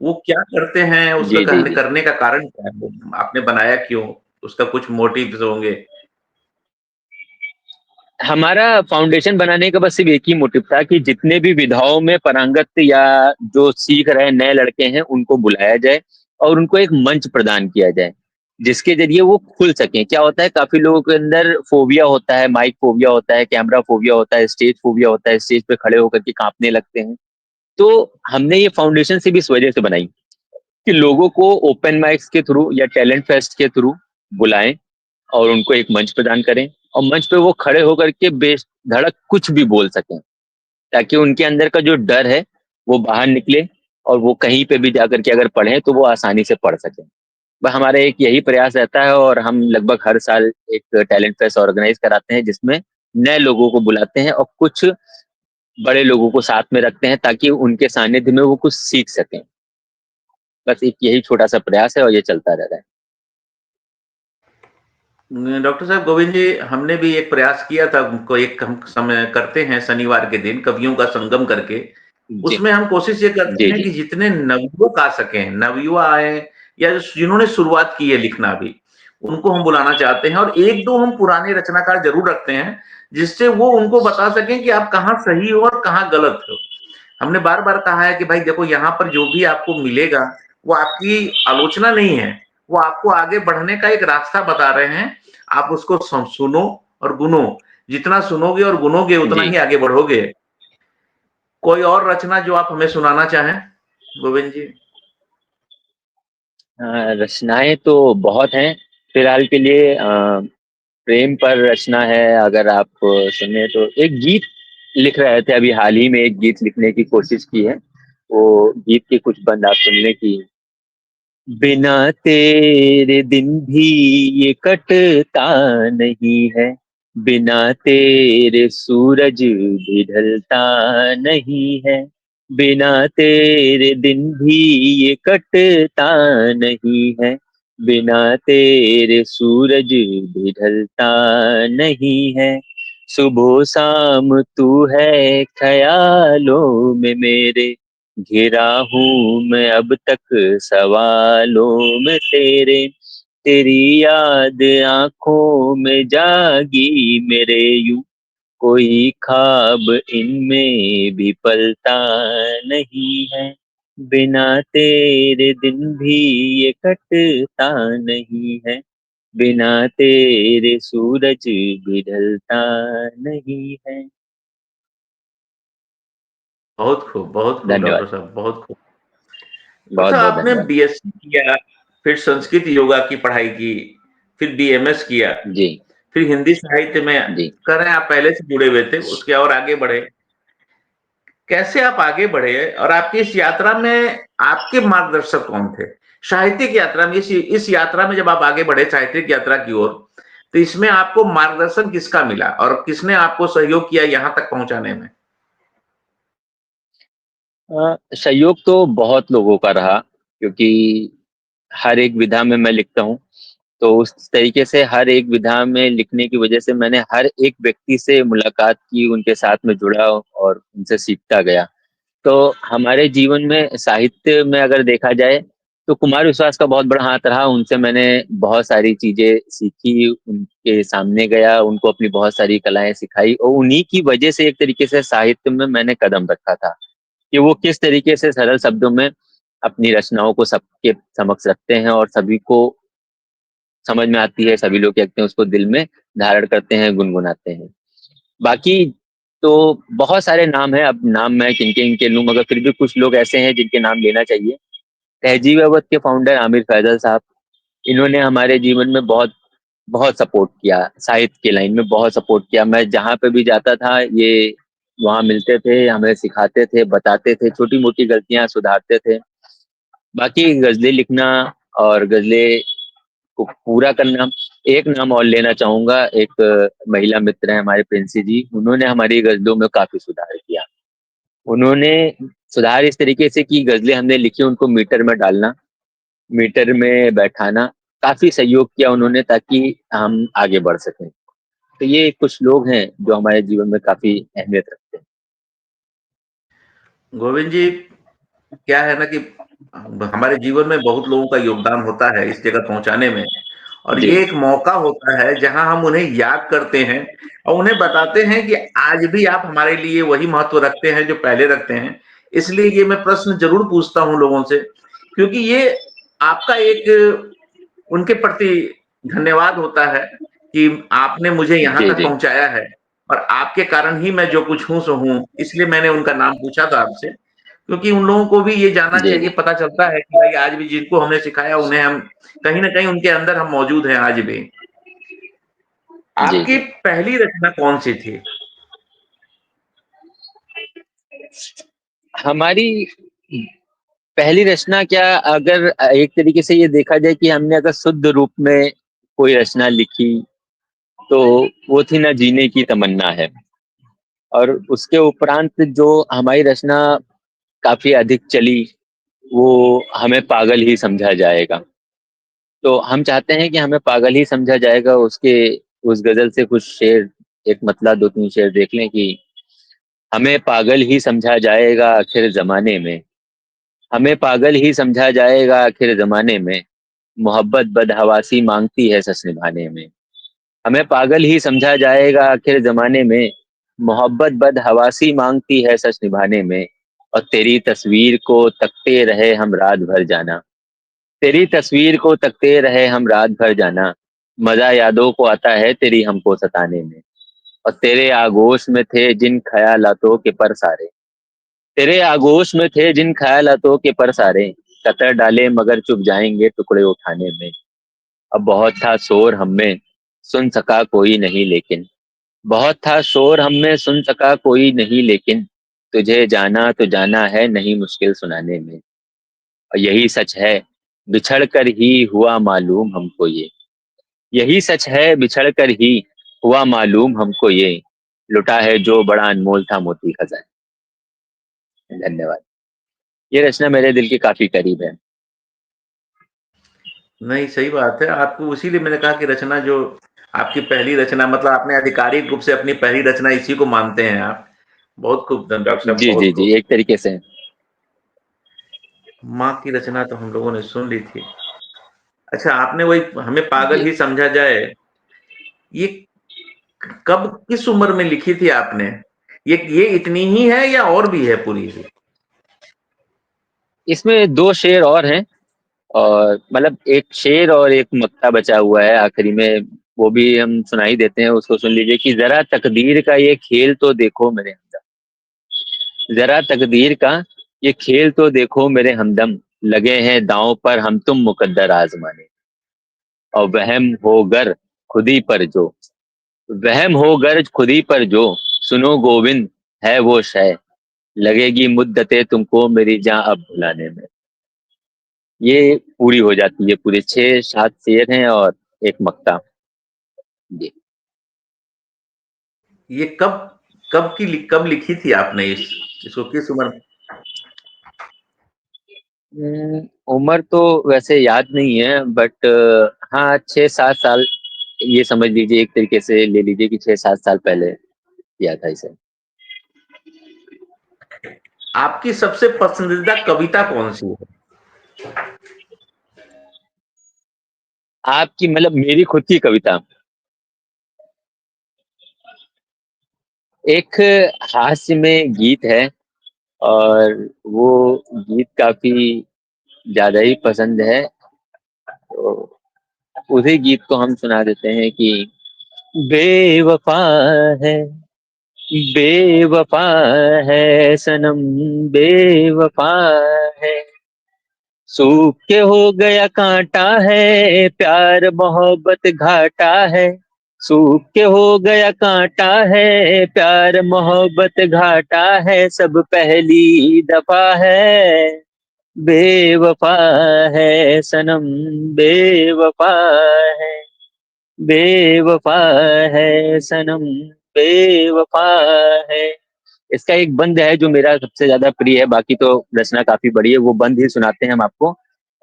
वो क्या करते हैं? उसका जी जी कहने जी। करने का कारण क्या है? वो आपने बनाया क्यों? उसका कुछ मोटिव्स होंगे। हमारा फाउंडेशन बनाने का बस सिर्फ एक ही मोटिव था कि जितने भी विधाओं में पारंगत या जो सीख रहे नए लड़के हैं उनको बुलाया जाए और उनको एक मंच प्रदान किया जाए, जिसके जरिए वो खुल सकें। क्या होता है, काफी लोगों के अंदर फोबिया होता है, माइक फोबिया होता है, कैमरा फोबिया होता है, स्टेज फोबिया होता है, स्टेज पे खड़े होकर के कांपने लगते हैं। तो हमने ये फाउंडेशन सिर्फ इस वजह से बनाई कि लोगों को ओपन माइक्स के थ्रू या टैलेंट फेस्ट के थ्रू बुलाएं और उनको एक मंच प्रदान करें, और मंच पे वो खड़े होकर के बेधड़क कुछ भी बोल सकें, ताकि उनके अंदर का जो डर है वो बाहर निकले, और वो कहीं पे भी जाकर के अगर पढ़ें तो वो आसानी से पढ़ सकें। बस हमारा एक यही प्रयास रहता है, और हम लगभग हर साल एक टैलेंट फेस्ट ऑर्गेनाइज कराते हैं जिसमें नए लोगों को बुलाते हैं और कुछ बड़े लोगों को साथ में रखते हैं ताकि उनके सानिध्य में वो कुछ सीख सकें। बस एक यही छोटा सा प्रयास है और ये चलता रह रहा डॉक्टर साहब गोविंद जी, हमने भी एक प्रयास किया था, उनको एक हम समय करते हैं शनिवार के दिन कवियों का संगम करके। है। जी उसमें हम कोशिश ये करते जी हैं जी कि जितने नवयुवक आ सकें, नवयुवा आए या जिन्होंने शुरुआत की है लिखना भी, उनको हम बुलाना चाहते हैं और 1-2 हम पुराने रचनाकार ज़रूर रखते हैं, जिससे वो उनको बता सकें कि आप कहाँ सही हो और कहाँ गलत हो। हमने बार-बार कहा है कि भाई देखो यहाँ पर जो भी आपको मिलेगा, वो आपकी आलोचना नहीं है, वो आपको आगे बढ़ने का एक रास्ता बता रहे हैं। आप उसको सुनो और गुनो। जितना सुनोगे और गुनोगे उतना जी। ही आगे बढ़ोगे। कोई और रचना जो आप हमें सुनाना चाहें, गोविंद जी? रचनाएँ तो बहुत हैं, फिलहाल के लिए प्रेम पर रचना है, अगर आप सुने तो एक गीत लिख रहे थे, अभी हाल ही में एक गीत लिखने की कोशिश की है, वो गीत के कुछ बंद आप सुन लें कि बिना तेरे दिन भी ये कटता नहीं है, बिना तेरे सूरज भी ढलता नहीं है, बिना तेरे दिन भी ये कटता नहीं है, बिना तेरे सूरज भी ढलता नहीं है, सुबह शाम तू है ख्यालों में मेरे, घिरा हूँ मैं अब तक सवालों में तेरे, तेरी याद आंखों में जागी मेरे, यूं कोई ख्वाब इनमें भी पलता नहीं है, बिना तेरे दिन भी ये कटता नहीं है, बिना तेरे सूरज भी ढलता नहीं है। बहुत खूब धन्यवाद। डॉक्टर साहब, बहुत खूब। बहुत डॉक्टर साहब बहुत आपने धन्यवाद। बीएससी किया, फिर संस्कृत योगा की पढ़ाई की, फिर बीएमएस किया, जी। फिर हिंदी साहित्य में जी। कर रहे हैं, आप पहले से जुड़े हुए थे, उसके और आगे बढ़े। कैसे आप आगे बढ़े और आपकी इस यात्रा में आपके मार्गदर्शक कौन थे? साहित्यिक यात्रा में इस यात्रा में जब आप आगे बढ़े साहित्यिक यात्रा की ओर, तो इसमें आपको मार्गदर्शन किसका मिला और किसने आपको सहयोग किया यहाँ तक पहुँचाने में? सहयोग तो बहुत लोगों का रहा, क्योंकि हर एक विधा में मैं लिखता हूँ, तो उस तरीके से हर एक विधा में लिखने की वजह से मैंने हर एक व्यक्ति से मुलाकात की, उनके साथ में जुड़ा और उनसे सीखता गया। तो हमारे जीवन में साहित्य में अगर देखा जाए तो कुमार विश्वास का बहुत बड़ा हाथ रहा, उनसे मैंने बहुत सारी चीजें सीखी, उनके सामने गया, उनको अपनी बहुत सारी कलाएं सिखाई, और उन्हीं की वजह से एक तरीके से साहित्य में मैंने कदम रखा था कि वो किस तरीके से सरल शब्दों में अपनी रचनाओं को सबके समक्ष रखते हैं और सभी को समझ में आती है, सभी लोग कहते हैं उसको दिल में धारण करते हैं, गुनगुनाते हैं। बाकी तो बहुत सारे नाम हैं, अब नाम मैं किनके इनके लूं, मगर फिर भी कुछ लोग ऐसे हैं जिनके नाम लेना चाहिए। तहजीब अवध के फाउंडर आमिर फैजल साहब, इन्होंने हमारे जीवन में बहुत बहुत सपोर्ट किया, साहित्य की लाइन में बहुत सपोर्ट किया। मैं जहाँ पे भी जाता था ये वहाँ मिलते थे, हमें सिखाते थे, बताते थे, छोटी मोटी गलतियां सुधारते थे। बाकी गजलें लिखना और गजलें को पूरा करना, एक नाम और लेना चाहूंगा, एक महिला मित्र है हमारे प्रिंसी जी, उन्होंने हमारी गजलों में काफी सुधार किया। उन्होंने सुधार इस तरीके से की, गजलें हमने लिखी उनको मीटर में डालना, मीटर में बैठाना, काफी सहयोग किया उन्होंने ताकि हम आगे बढ़ सकें। तो ये कुछ लोग हैं जो हमारे जीवन में काफी अहमियत रखते हैं। गोविंद जी, क्या है ना कि हमारे जीवन में बहुत लोगों का योगदान होता है इस जगह पहुंचाने में, और जी। ये एक मौका होता है जहां हम उन्हें याद करते हैं और उन्हें बताते हैं कि आज भी आप हमारे लिए वही महत्व रखते हैं जो पहले रखते हैं। इसलिए ये मैं प्रश्न जरूर पूछता हूं लोगों से, क्योंकि ये आपका एक उनके प्रति धन्यवाद होता है कि आपने मुझे यहाँ जी। तक जी। पहुँचाया है और आपके कारण ही मैं जो कुछ हूँ सो हूँ। इसलिए मैंने उनका नाम पूछा था आपसे, क्योंकि उन लोगों को भी ये जानना जी। चाहिए, जी। पता चलता है कि भाई आज भी जिनको हमने सिखाया उन्हें हम कहीं न कहीं उनके अंदर हम मौजूद हैं आज भी। जी। आपकी जी। पहली रचना कौन-सी थी? हमारी पहली रचना क्या, अगर एक तरीके से ये देखा जाए कि हमने अगर शुद्ध रूप में कोई रचना लिखी तो वो थी ना जीने की तमन्ना है, और उसके उपरांत जो हमारी रचना काफी अधिक चली वो हमें पागल ही समझा जाएगा। तो हम चाहते हैं कि हमें पागल ही समझा जाएगा, उसके उस गजल से कुछ शेर, एक मतलब दो तीन शेर देख लें कि हमें पागल ही समझा जाएगा आखिर जमाने में, हमें पागल ही समझा जाएगा आखिर जमाने में, मोहब्बत बदहवासी मांगती है सच निभाने में, हमें पागल ही समझा जाएगा आखिर जमाने में, मोहब्बत बदहवासी मांगती है सच निभाने में, और तेरी तस्वीर को तकते रहे हम रात भर जाना, तेरी तस्वीर को तकते रहे हम रात भर जाना, मजा यादों को आता है तेरी हमको सताने में। और तेरे आगोश में थे जिन ख्यालातों के पर सारे, तेरे आगोश में थे जिन ख्यालातों के पर सारे, कतर डाले मगर चुप जाएंगे टुकड़े उठाने में। अब बहुत था शोर हम में, सुन सका कोई नहीं लेकिन, बहुत था शोर हम में सुन सका कोई नहीं लेकिन, तुझे जाना तो जाना है नहीं मुश्किल सुनाने में। और यही सच है बिछड़ कर ही हुआ मालूम हमको ये, यही सच है बिछड़ कर ही हुआ मालूम हमको ये, लुटा है जो बड़ा अनमोल था मोती खजाना। धन्यवाद। ये रचना मेरे दिल के काफी करीब है। नहीं, सही बात है। आपको इसीलिए मैंने कहा कि रचना जो आपकी पहली रचना, मतलब आपने आधिकारिक रूप से अपनी पहली रचना इसी को मानते हैं आप। बहुत खूब डॉक्टर साहब, जी जी बहुत जी, खूब। एक तरीके से। माँ की रचना तो हम लोगों ने सुन ली थी। अच्छा, आपने वही हमें पागल जी, ही समझा जाए, ये कब, किस उम्र में लिखी थी आपने? ये इतनी ही है या और भी है पूरी ही? इसमें दो शेर और हैं, और मतलब एक शेर और एक मक्ता बचा हुआ है आखिरी में, वो भी हम सुनाई देते हैं, उसको सुन लीजिए कि जरा तकदीर का ये खेल तो देखो मेरे हमदम, जरा तकदीर का ये खेल तो देखो मेरे हमदम, लगे हैं दांव पर हम तुम मुकद्दर आजमाने। और वहम हो गर खुदी पर जो, वहम हो गर खुदी पर जो, सुनो गोविंद है वो शय, लगेगी मुद्दतें तुमको मेरी जान अब भुलाने में। ये पूरी हो जाती है, पूरे 6-7 शेर हैं और एक मक्ता। जी। ये कब लिखी थी आपने इसको किस उम्र? उम्र तो वैसे याद नहीं है, बट हाँ 6-7 साल, ये समझ लीजिए, एक तरीके से ले लीजिए कि 6-7 साल पहले किया था इसे। आपकी सबसे पसंदीदा कविता कौन सी है? आपकी मतलब मेरी खुद की कविता, एक हास्य में गीत है, और वो गीत काफी ज्यादा ही पसंद है, तो उसी गीत को हम सुना देते हैं कि बेवफा है, बेवफा है सनम, बेवफा है, सूख के हो गया कांटा है, प्यार मोहब्बत घाटा है, सूख के हो गया कांटा है, प्यार मोहब्बत घाटा है, सब पहली दफा है, बेवफा है सनम, बेवफा है, बेवफा है सनम, बेवफा है। इसका एक बंद है जो मेरा सबसे ज्यादा प्रिय है, बाकी तो रचना काफी बड़ी है, वो बंद ही सुनाते हैं हम आपको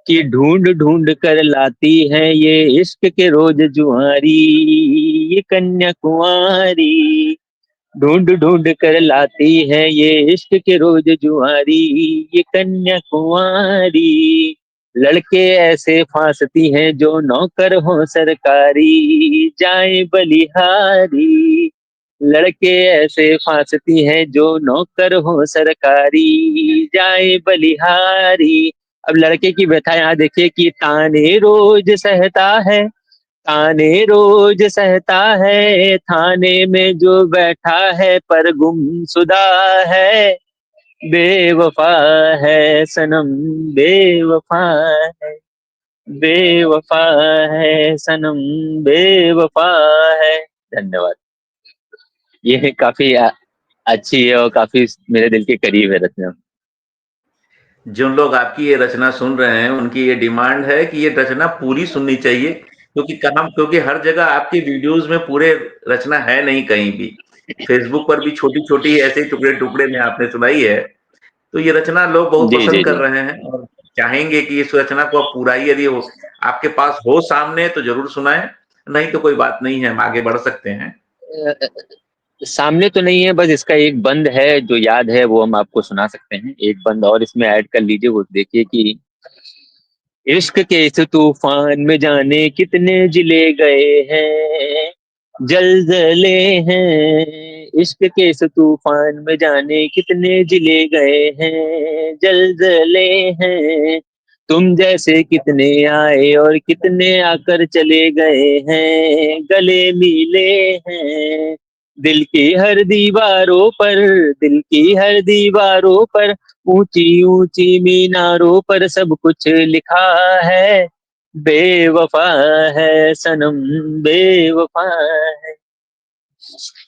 कि ढूंढ ढूंढ कर लाती है ये इश्क के रोज जुआरी, ये कन्या कुंवारी, ढूंढ ढूंढ कर लाती है ये इश्क के रोज जुआरी, ये कन्या कुंवारी, लड़के ऐसे फांसती हैं जो नौकर हो सरकारी, जाए बलिहारी, लड़के ऐसे फांसती हैं जो नौकर हो सरकारी, जाए बलिहारी। अब लड़के की व्यथा यहाँ देखिए कि ताने रोज सहता है, ताने रोज सहता है, थाने में जो बैठा है पर गुमसुदा है, बेवफा है सनम, बेवफा है, बेवफा है सनम, बेवफा है। धन्यवाद। ये काफी अच्छी है और काफी मेरे दिल के करीब है रचना। जिन लोग आपकी ये रचना सुन रहे हैं, उनकी ये डिमांड है कि ये रचना पूरी सुननी चाहिए, क्योंकि हर जगह आपकी वीडियोज़ में पूरे रचना है नहीं कहीं भी। फ़ेसबुक पर भी छोटी-छोटी ऐसे ही टुकड़े-टुकड़े में आपने सुनाई है। तो ये रचना लोग बहुत जी जी पसंद कर जी। रहे हैं और चाहेंगे कि इस रचना को आप पूरा ही, यदि हो आपके पास हो सामने तो ज़रूर सुनाएँ, नहीं तो कोई बात नहीं है, हम आगे बढ़ सकते हैं। सामने तो नहीं है, बस इसका एक बंद है जो याद है, वो हम आपको सुना सकते हैं। एक बंद और इसमें ऐड कर लीजिए, वो देखिए कि इश्क के इस तूफान में जाने कितने जिले गए हैं, जलजले हैं, इश्क के इस तूफान में जाने कितने जिले गए हैं, जलजले हैं, तुम जैसे कितने आए और कितने आकर चले गए हैं, गले मिले हैं, दिल की हर दीवारों पर, दिल की हर दीवारों पर, ऊंची ऊंची मीनारों पर सब कुछ लिखा है, बेवफा है सनम, बेवफा है।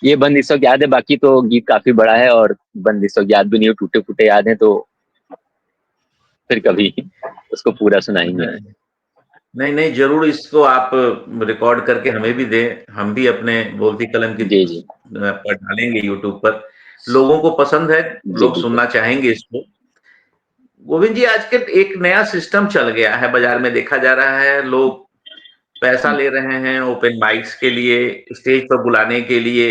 ये बंदिशों की याद है, बाकी तो गीत काफी बड़ा है और बंदिशों की याद भी नहीं, टूटे फूटे याद है, तो फिर कभी उसको पूरा सुनाएंगे। नहीं, नहीं, नहीं, ज़रूर इसको आप रिकॉर्ड करके हमें भी दें, हम भी अपने बोलती कलम की जी जी। पर डालेंगे यूट्यूब पर। लोगों को पसंद है, जी लोग बिल्कुल। सुनना चाहेंगे इसको। गोविंद जी, आजकल एक नया सिस्टम चल गया है, बाज़ार में देखा जा रहा है, लोग पैसा ले रहे हैं ओपन माइक्स के लिए, स्टेज पर बुलाने के लिए।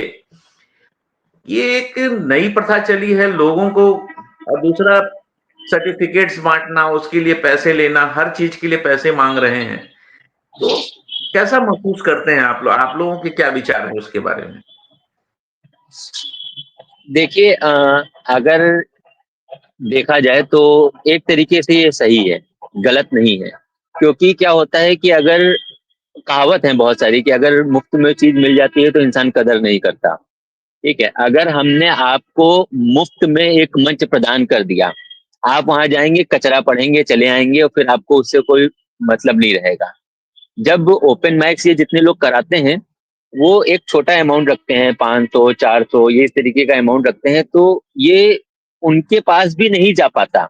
ये एक नई प्रथा चली है लोगों को, और दूसरा सर्टिफिकेट्स बाँटना, उसके लिए पैसे लेना, हर चीज़ के लिए पैसे माँग रहे हैं। तो कैसा महसूस करते हैं आप लोग? आप लोगों के क्या विचार हैं उसके बारे में? देखिए अगर देखा जाए तो एक तरीके से ये सही है, गलत नहीं है। क्योंकि क्या होता है कि अगर कहावत है बहुत सारी कि अगर मुफ्त में चीज मिल जाती है तो इंसान कदर नहीं करता। ठीक है, अगर हमने आपको मुफ्त में एक मंच प्रदान कर दिया, आप वहां जाएंगे, कचरा पढ़ेंगे, चले आएंगे और फिर आपको उससे कोई मतलब नहीं रहेगा। जब ओपन माइक्स ये जितने लोग कराते हैं, वो एक छोटा अमाउंट रखते हैं, 500 400 ये इस तरीके का अमाउंट रखते हैं, तो ये उनके पास भी नहीं जा पाता,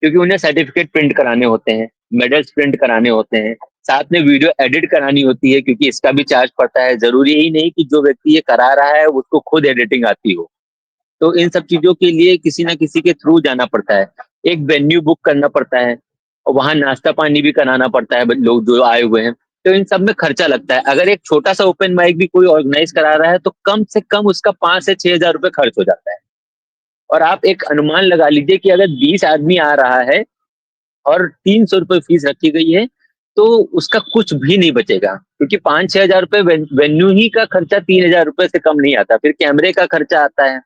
क्योंकि उन्हें सर्टिफिकेट प्रिंट कराने होते हैं, मेडल्स प्रिंट कराने होते हैं, साथ में वीडियो एडिट करानी होती है, क्योंकि इसका भी चार्ज पड़ता है। जरूरी ही नहीं कि जो व्यक्ति ये करा रहा है उसको खुद एडिटिंग आती हो। तो इन सब चीजों के लिए किसी ना किसी के थ्रू जाना पड़ता है, एक वेन्यू बुक करना पड़ता है, और वहां नाश्ता पानी भी कराना पड़ता है लोग जो आए हुए हैं। तो इन सब में खर्चा लगता है। अगर एक छोटा सा ओपन माइक भी कोई ऑर्गेनाइज करा रहा है तो कम से कम उसका 5 से 6 हजार रुपए खर्च हो जाता है। और आप एक अनुमान लगा लीजिए कि अगर 20 आदमी आ रहा है और 300 रुपये फीस रखी गई है, तो उसका कुछ भी नहीं बचेगा, क्योंकि 5 6 हजार रुपए वेन्यू ही का खर्चा 3 हजार रुपए से कम नहीं आता, फिर कैमरे का खर्चा आता है,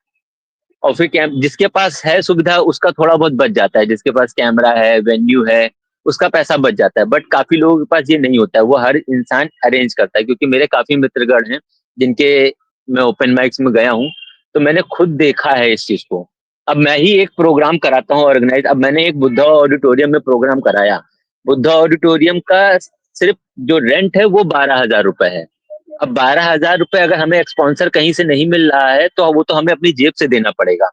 और फिर जिसके पास है सुविधा उसका थोड़ा बहुत बच जाता है, जिसके पास कैमरा है, वेन्यू है, उसका पैसा बच जाता है। बट काफी लोगों के पास ये नहीं होता है, वो हर इंसान अरेंज करता है, क्योंकि मेरे काफी मित्रगण हैं जिनके मैं ओपन माइक्स में गया हूँ, तो मैंने खुद देखा है इस चीज को। अब मैं ही एक प्रोग्राम कराता हूँ ऑर्गेनाइज, अब मैंने एक बुद्धा ऑडिटोरियम में प्रोग्राम कराया। बुद्धा ऑडिटोरियम का सिर्फ जो रेंट है वो 12 हजार रुपए है। अब 12 हजार रुपए अगर हमें स्पॉन्सर कहीं से नहीं मिल रहा है तो वो तो हमें अपनी जेब से देना पड़ेगा,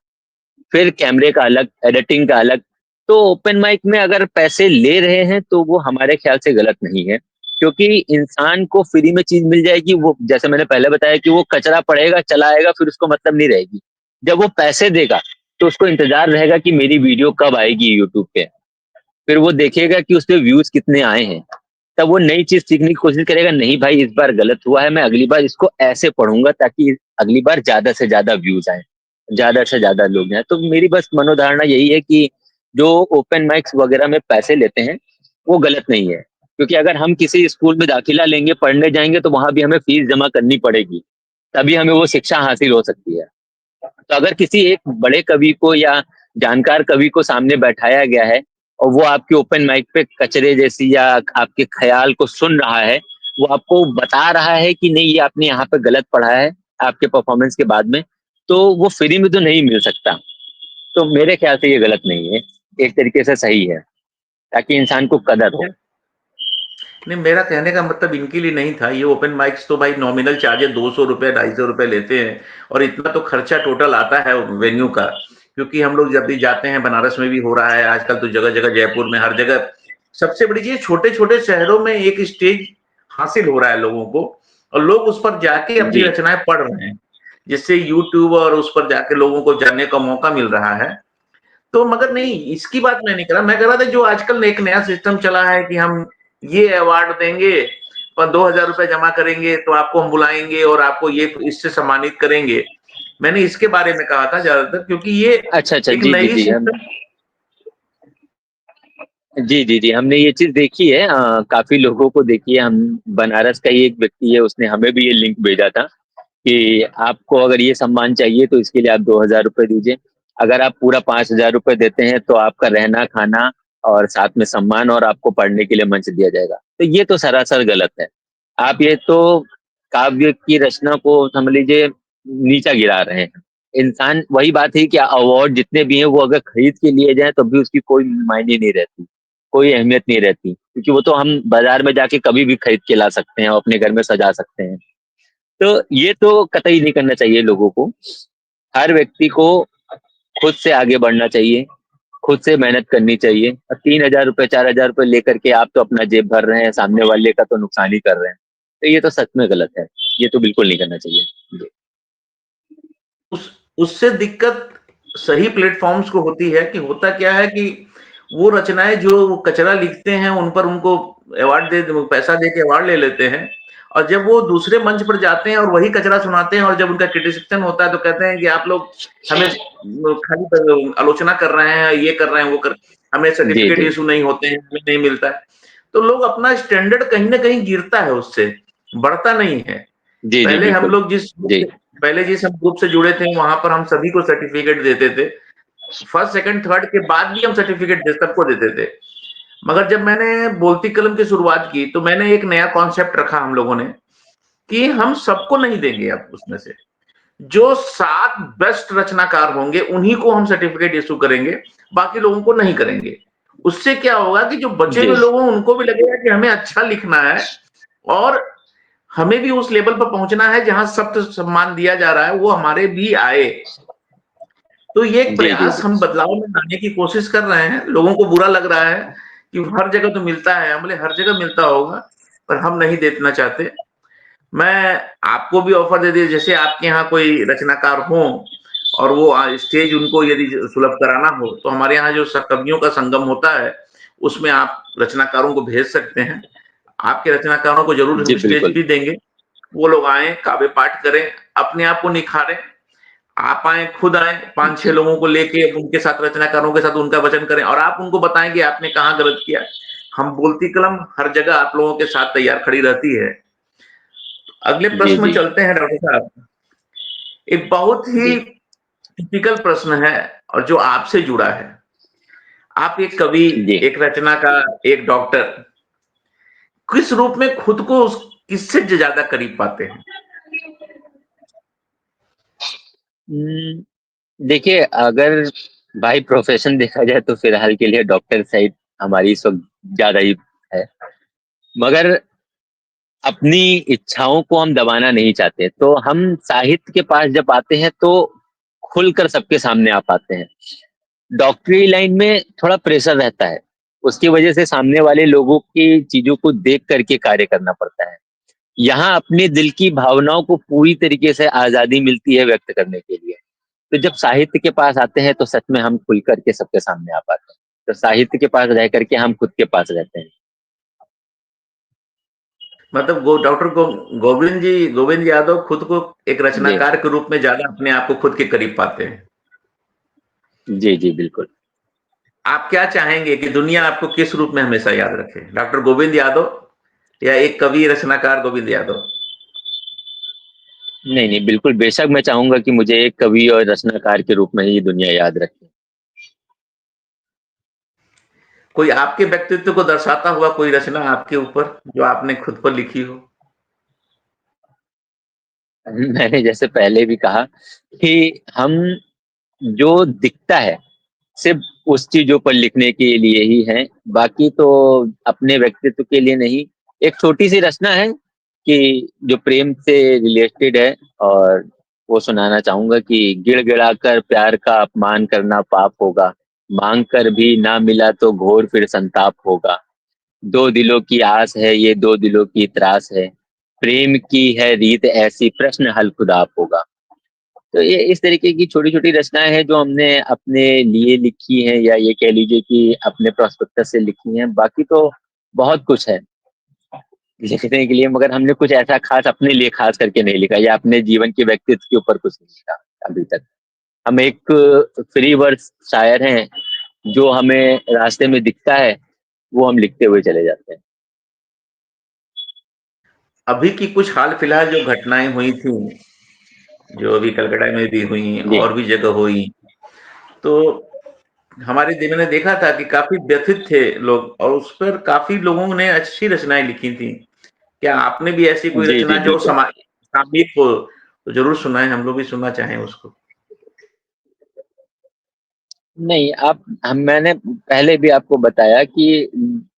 फिर कैमरे का अलग, एडिटिंग का अलग। तो ओपन माइक में अगर पैसे ले रहे हैं तो वो हमारे ख्याल से गलत नहीं है, क्योंकि इंसान को फ्री में चीज मिल जाएगी, वो जैसे मैंने पहले बताया कि वो कचरा पड़ेगा, चला आएगा, फिर उसको मतलब नहीं रहेगी। जब वो पैसे देगा तो उसको इंतजार रहेगा कि मेरी वीडियो कब आएगी यूट्यूब पे, फिर वो देखेगा कि उस पे व्यूज कितने आए हैं, तब वो नई चीज सीखने की कोशिश करेगा, नहीं भाई इस बार गलत हुआ है, मैं अगली बार इसको ऐसे पढ़ूंगा ताकि अगली बार ज्यादा से ज्यादा व्यूज आए, ज्यादा से ज्यादा लोग आए। तो मेरी बस मनोधारणा यही है कि जो ओपन माइक्स वगैरह में पैसे लेते हैं वो गलत नहीं है, क्योंकि अगर हम किसी स्कूल में दाखिला लेंगे, पढ़ने जाएंगे, तो वहां भी हमें फीस जमा करनी पड़ेगी, तभी हमें वो शिक्षा हासिल हो सकती है। तो अगर किसी एक बड़े कवि को या जानकार कवि को सामने बैठाया गया है और वो आपके ओपन माइक पे कचरे जैसी या आपके ख्याल को सुन रहा है, वो आपको बता रहा है कि नहीं ये आपने यहाँ पे गलत पढ़ा है आपके परफॉर्मेंस के बाद में, तो वो फ्री में तो नहीं मिल सकता। तो मेरे ख्याल से ये गलत नहीं है, एक तरीके से सही है, ताकि इंसान को कदर हो। नहीं, मेरा कहने का मतलब इनके लिए नहीं था। ये ओपन माइक्स तो भाई नॉमिनल चार्ज है, 200 रुपए, 250 रुपए लेते हैं, और इतना तो खर्चा टोटल आता है वेन्यू का। क्योंकि हम लोग जब भी जाते हैं, बनारस में भी हो रहा है आजकल, तो जगह जगह, जयपुर में, हर जगह। सबसे बड़ी चीज, छोटे छोटे शहरों में एक स्टेज हासिल हो रहा है लोगों को, और लोग उस पर जाके अपनी जी रचनाएं पढ़ रहे हैं, जिससे यूट्यूब और उस पर जाके लोगों को जानने का मौका मिल रहा है। तो मगर नहीं, इसकी बात मैं नहीं कर रहा। मैं कह रहा था जो आजकल एक नया सिस्टम चला है कि हम ये अवार्ड देंगे, पर 2,000 रुपए जमा करेंगे तो आपको हम बुलाएंगे और आपको ये इससे सम्मानित करेंगे। मैंने इसके बारे में कहा था ज्यादातर, क्योंकि ये अच्छा अच्छा। एक जी जी नई जी। हम सिस्टम। जी जी जी, हमने ये चीज देखी है, काफी लोगों को देखी है। हम बनारस का ही एक व्यक्ति है, उसने हमें भी ये लिंक भेजा था कि आपको अगर ये सम्मान चाहिए तो इसके लिए आप 2 हजार रुपये दीजिए, अगर आप पूरा 5 हजार रुपये देते हैं तो आपका रहना खाना और साथ में सम्मान और आपको पढ़ने के लिए मंच दिया जाएगा। तो ये तो सरासर गलत है। आप ये तो काव्य की रचना को समझ लीजिए, नीचा गिरा रहे हैं। इंसान, वही बात है कि अवार्ड जितने भी हैं वो अगर खरीद के लिए जाए तो भी उसकी कोई मायने नहीं रहती, कोई अहमियत नहीं रहती, क्योंकि वो तो हम बाजार में जाके कभी भी खरीद के ला सकते हैं और अपने घर में सजा सकते हैं। तो ये तो कतई नहीं करना चाहिए लोगों को। हर व्यक्ति को खुद से आगे बढ़ना चाहिए, खुद से मेहनत करनी चाहिए। और 3,000 रुपये 4,000 रुपये लेकर के आप तो अपना जेब भर रहे हैं, सामने वाले का तो नुकसान ही कर रहे हैं। तो ये तो सच में गलत है, ये तो बिल्कुल नहीं करना चाहिए। जी। उस उससे दिक्कत सही प्लेटफॉर्म्स को होती है कि होता क्या है कि वो रचनाएं जो वो कचरा लिखते हैं उन पर उनको अवार्ड दे पैसा दे के अवार्ड ले लेते हैं, और जब वो दूसरे मंच पर जाते हैं और वही कचरा सुनाते हैं और जब उनका क्रिटिसिज्म होता है तो कहते हैं कि आप लोग हमें खाली आलोचना कर रहे हैं, ये कर रहे हैं, वो कर, हमें जी सर्टिफिकेट जी इशू नहीं होते हैं, हमें नहीं मिलता है। तो लोग अपना स्टैंडर्ड कहीं ना कहीं गिरता है, उससे बढ़ता नहीं है। जी जी पहले हम बिल्कुल। लोग जी पहले जिस हम ग्रुप से जुड़े थे वहां पर हम सभी को सर्टिफिकेट देते थे, फर्स्ट सेकंड थर्ड के बाद भी हम सर्टिफिकेट सबको देते थे। मगर जब मैंने बोलती कलम की शुरुआत की तो मैंने एक नया कॉन्सेप्ट रखा हम लोगों ने कि हम सबको नहीं देंगे, अब उसमें से जो 7 बेस्ट रचनाकार होंगे उन्हीं को हम सर्टिफिकेट इशू करेंगे, बाकी लोगों को नहीं करेंगे। उससे क्या होगा कि जो बचे जी हुए लोग हैं उनको भी लगेगा कि हमें अच्छा लिखना है और हमें भी उस लेवल पर पहुंचना है जहां सब सम्मान दिया जा रहा है वो हमारे भी आए। तो ये एक जी जी प्रयास जी हम बदलाव में लाने की कोशिश कर रहे हैं। लोगों को बुरा लग रहा है कि हर जगह तो मिलता है, हम बोले हर जगह मिलता होगा पर हम नहीं देना चाहते। मैं आपको भी ऑफर दे दिया, जैसे आपके यहाँ कोई रचनाकार हो और वो स्टेज उनको यदि सुलभ कराना हो तो हमारे यहाँ जो कवियों का संगम होता है उसमें आप रचनाकारों को भेज सकते हैं। आपके रचनाकारों को जरूर जी हम स्टेज बिल्कुल। भी देंगे, वो लोग आए, काव्य पाठ करें, अपने आप को निखारें। आप आए, खुद आए, 5-6 जी लोगों को लेके उनके साथ, रचनाकारों के साथ उनका वचन करें और आप उनको बताएं कि आपने कहाँ गलत किया। हम बोलती कलम हर जगह आप लोगों के साथ तैयार खड़ी रहती है। अगले जी प्रश्न में जी चलते हैं डॉक्टर साहब। एक बहुत ही जी टिपिकल प्रश्न है और जो आपसे जुड़ा है। आप एक कवि, जी। एक रचनाकार, एक डॉक्टर, किस रूप में खुद को किससे ज्यादा करीब पाते हैं? देखिए, अगर भाई प्रोफेशन देखा जाए तो फिलहाल के लिए डॉक्टर साइड हमारी इस वक्त ज्यादा ही है। मगर अपनी इच्छाओं को हम दबाना नहीं चाहते, तो हम साहित्य के पास जब आते हैं तो खुलकर सबके सामने आ पाते हैं। डॉक्टरी लाइन में थोड़ा प्रेशर रहता है, उसकी वजह से सामने वाले लोगों की चीजों को देख करके कार्य करना पड़ता है। यहाँ अपने दिल की भावनाओं को पूरी तरीके से आजादी मिलती है व्यक्त करने के लिए। तो जब साहित्य के पास आते हैं तो सच में हम खुल करके सबके सामने आ पाते हैं। तो साहित्य के पास रह करके हम खुद के पास रहते हैं। मतलब डॉक्टर गोविंद यादव खुद को एक जी रचनाकार के रूप में ज्यादा अपने आप को खुद के करीब पाते हैं। जी जी बिल्कुल। आप क्या चाहेंगे कि दुनिया आपको किस रूप में हमेशा याद रखे, डॉक्टर गोविंद यादव या एक कवि रचनाकार गोविंद यादव? नहीं नहीं, बिल्कुल बेशक मैं चाहूंगा कि मुझे एक कवि और रचनाकार के रूप में ही दुनिया याद रखे। कोई आपके व्यक्तित्व को दर्शाता हुआ कोई रचना आपके ऊपर जो आपने खुद पर लिखी हो? मैंने जैसे पहले भी कहा कि हम जो दिखता है सिर्फ उस चीजों पर लिखने के लिए ही है, बाकी तो अपने व्यक्तित्व के लिए नहीं। एक छोटी सी रचना है कि जो प्रेम से रिलेटेड है, और वो सुनाना चाहूंगा कि गिड़गिड़ा कर प्यार का अपमान करना पाप होगा, मांग कर भी ना मिला तो घोर फिर संताप होगा। दो दिलों की आस है ये दो दिलों की त्रास है, प्रेम की है रीत ऐसी प्रश्न हल खुद आप होगा। तो ये इस तरीके की छोटी छोटी रचनाएं हैं जो हमने अपने लिए लिखी हैं, या ये कह लीजिए कि अपने प्रोस्पेक्टस से लिखी हैं। बाकी तो बहुत कुछ है लिखने के लिए, मगर हमने कुछ ऐसा खास अपने लिए खास करके नहीं लिखा, या अपने जीवन के व्यक्तित्व के ऊपर कुछ नहीं लिखा अभी तक। हम एक फ्री वर्स शायर हैं, जो हमें रास्ते में दिखता है वो हम लिखते हुए चले जाते हैं। अभी की कुछ हाल फिलहाल जो घटनाएं हुई थी, जो अभी कलकत्ता में भी हुई जी और भी जगह हुई, तो हमारे दिल ने देखा था कि काफी व्यथित थे लोग और उस पर काफी लोगों ने अच्छी रचनाएं लिखी थी। क्या आपने भी ऐसी कोई जी रचना जी जो बिल्कुल। सामयिक हो तो ज़रूर सुनाएँ, हम लोग भी सुनना चाहें उसको। नहीं, आप हम मैंने पहले भी आपको बताया कि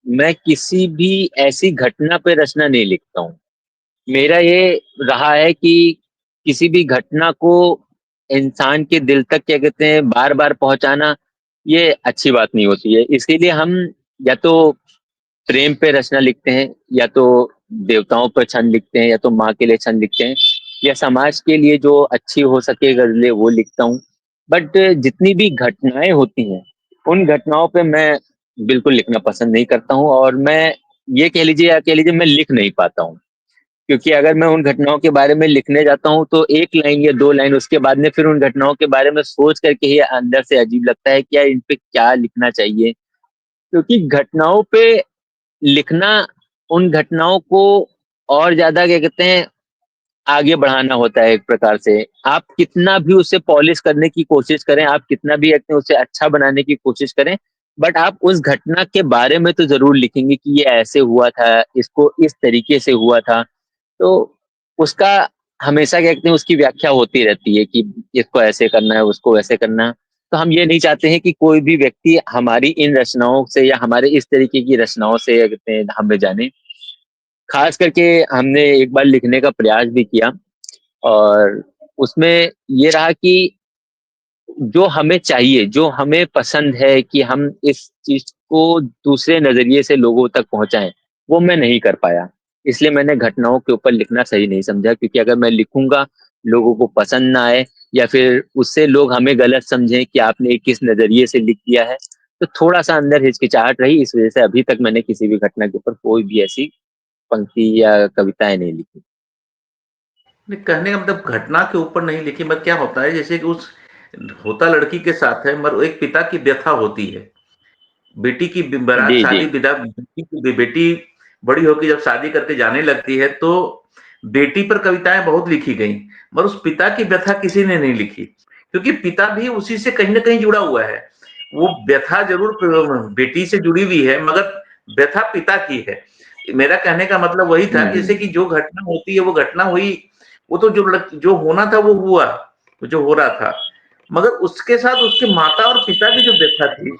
मैं किसी भी ऐसी घटना पे रचना नहीं लिखता हूँ। मेरा ये रहा है कि किसी भी घटना को इंसान के दिल तक क्या कहते हैं बार-बार पहुँचाना, ये अच्छी बात नहीं होती है। इसीलिए हम या तो प्रेम पे रचना लिखते हैं, या तो देवताओं पर छंद लिखते हैं, या तो माँ के लिए छंद लिखते हैं, या समाज के लिए जो अच्छी हो सके गज़लें वो लिखता हूँ। बट जितनी भी घटनाएँ होती हैं, उन घटनाओं पे मैं बिल्कुल लिखना पसंद नहीं करता हूँ, और मैं ये कह लीजिए या कह लीजिए मैं लिख नहीं पाता हूँ। क्योंकि अगर मैं उन घटनाओं के बारे में लिखने जाता हूँ तो 1 लाइन या 2 लाइन उसके बाद में फिर उन घटनाओं के बारे में सोच करके ही अंदर से अजीब लगता है कि यार इन पे क्या लिखना चाहिए? क्योंकि घटनाओं पे लिखना उन घटनाओं को और ज़्यादा क्या कहते हैं आगे बढ़ाना होता है एक प्रकार से। आप कितना भी उसे पॉलिश करने की कोशिश करें, आप कितना भी कहते हैं उसे अच्छा बनाने की कोशिश करें, बट आप उस घटना के बारे में तो ज़रूर लिखेंगे कि ये ऐसे हुआ था, इसको इस तरीके से हुआ था। तो उसका हमेशा क्या कहते हैं उसकी व्याख्या होती रहती है कि इसको ऐसे करना है, उसको वैसे करना है। तो हम ये नहीं चाहते हैं कि कोई भी व्यक्ति हमारी इन रचनाओं से या हमारे इस तरीके की रचनाओं से क्या कहते हैं हमें जाने। खास करके हमने एक बार लिखने का प्रयास भी किया, और उसमें ये रहा कि जो हमें चाहिए, जो हमें पसंद है कि हम इस चीज़ को दूसरे नज़रिए से लोगों तक पहुँचाएँ, वो मैं नहीं कर पाया। इसलिए मैंने घटनाओं के ऊपर लिखना सही नहीं समझा, क्योंकि अगर मैं लिखूँगा, लोगों को पसंद ना आए, या फिर उससे लोग हमें गलत समझें कि आपने ये किस नज़रिए से लिख दिया है, तो थोड़ा-सा अंदर हिचकिचाहट रही। इस वज़ह से अभी तक मैंने किसी भी घटना के ऊपर कोई भी ऐसी पंक्ति या कविताएँ नहीं लिखी। नहीं, कहने का मतलब घटना के ऊपर नहीं लिखी, मगर क्या होता है जैसे कि उस होता लड़की के साथ है, मगर एक पिता की व्यथा होती है। बेटी की बारात जी, शादी जी। विदा बेटी बेटी बड़ी होकर जब शादी करके जाने लगती है तो बेटी पर कविताएं बहुत लिखी गई, मगर उस पिता की व्यथा किसी ने नहीं लिखी, क्योंकि पिता भी उसी से कहीं ना कहीं जुड़ा हुआ है। वो व्यथा जरूर बेटी से जुड़ी हुई है, मगर व्यथा पिता की है। मेरा कहने का मतलब वही था हुँ, कि जैसे हुँ। कि जो घटना होती है वो घटना हुई, वो तो जो होना था वो हुआ, जो हो रहा था, मगर उसके साथ उसके माता और पिता की जो व्यथा थी,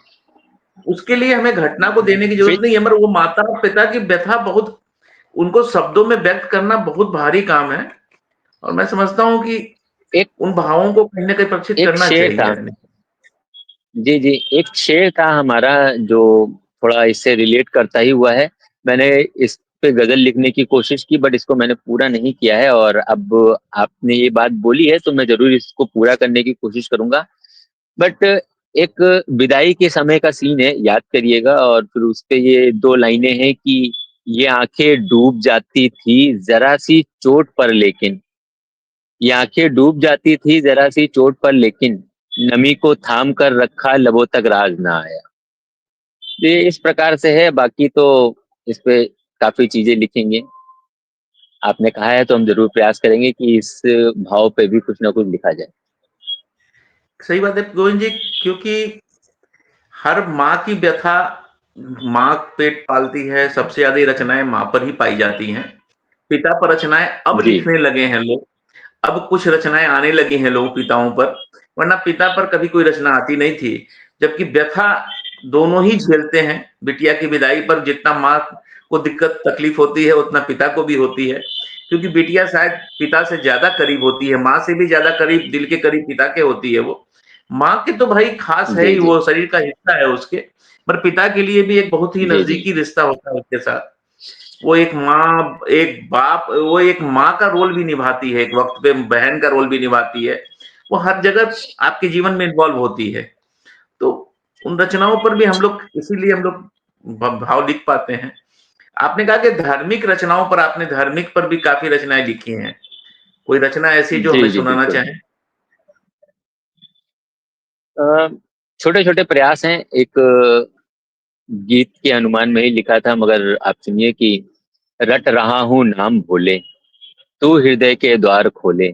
उसके लिए हमें घटना को देने की फिर ज़रूरत नहीं है, मगर वो माता और पिता की व्यथा बहुत, उनको शब्दों में व्यक्त करना बहुत भारी काम है, और मैं समझता हूँ कि एक उन भावों को कहीं न कहीं प्रकशित एक करना शेर चाहिए था। आदमी। जी, जी। एक शेर था हमारा जो थोड़ा इससे रिलेट करता ही हुआ है। मैंने इस पे ग़ज़ल लिखने की कोशिश की, बट इसको मैंने पूरा नहीं किया है, और अब आपने ये बात बोली है तो मैं ज़रूर इसको पूरा करने की कोशिश करूँगा। बट एक विदाई के समय का सीन है, याद करिएगा, और फिर उसपे ये 2 लाइनें हैं कि ये आँखें डूब जाती थी ज़रा-सी चोट पर लेकिन, ये आँखें डूब जाती थी ज़रा-सी चोट पर लेकिन, नमी को थाम कर रखा लबों तक राज़ ना आया। ये इस प्रकार से है, बाकी तो इस पे काफ़ी चीज़ें लिखेंगे। आपने कहा है तो हम ज़रूर प्रयास करेंगे कि इस भाव पे भी कुछ न कुछ लिखा जाए। सही बात है गोविंद जी, क्योंकि हर माँ की व्यथा, माँ पेट पालती है, सबसे ज़्यादा रचनाएँ माँ पर ही पाई जाती हैं। पिता पर रचनाएँ अब जी। लिखने लगे हैं लोग, अब कुछ रचनाएँ आने लगी हैं लोग पिताओं पर, वरना पिता पर कभी कोई रचना आती नहीं थी। जबकि व्यथा दोनों ही झेलते हैं, बिटिया की विदाई पर जितना माँ को दिक्कत तकलीफ होती है, उतना पिता को भी होती है। क्योंकि बिटिया शायद पिता से ज़्यादा करीब होती है, माँ से भी ज़्यादा करीब, दिल के करीब पिता के होती है वो। माँ के तो भाई खास है जी, ही, जी। वो शरीर का हिस्सा है उसके, पर पिता के लिए भी एक बहुत ही जी, जी। नज़दीकी रिश्ता होता है उसके साथ। वो एक माँ, एक बाप, वो एक माँ का रोल भी निभाती है, एक वक़्त पे बहन का रोल भी निभाती है। वो हर जगह आपके जीवन में इन्वॉल्व होती है। तो उन रचनाओं पर भी हम लोग, इसीलिए हम लोग भाव लिख पाते हैं। आपने कहा कि धार्मिक रचनाओं पर, आपने धार्मिक पर भी काफ़ी रचनाएँ लिखी हैं। कोई रचना ऐसी जो हमें जी, जी, सुनाना बिल्कुल। चाहें? अ, छोटे-छोटे प्रयास हैं। एक गीत के अनुमान में ही लिखा था, मगर आप सुनिए कि रट रहा हूँ नाम भोले, तू हृदय के द्वार खोले।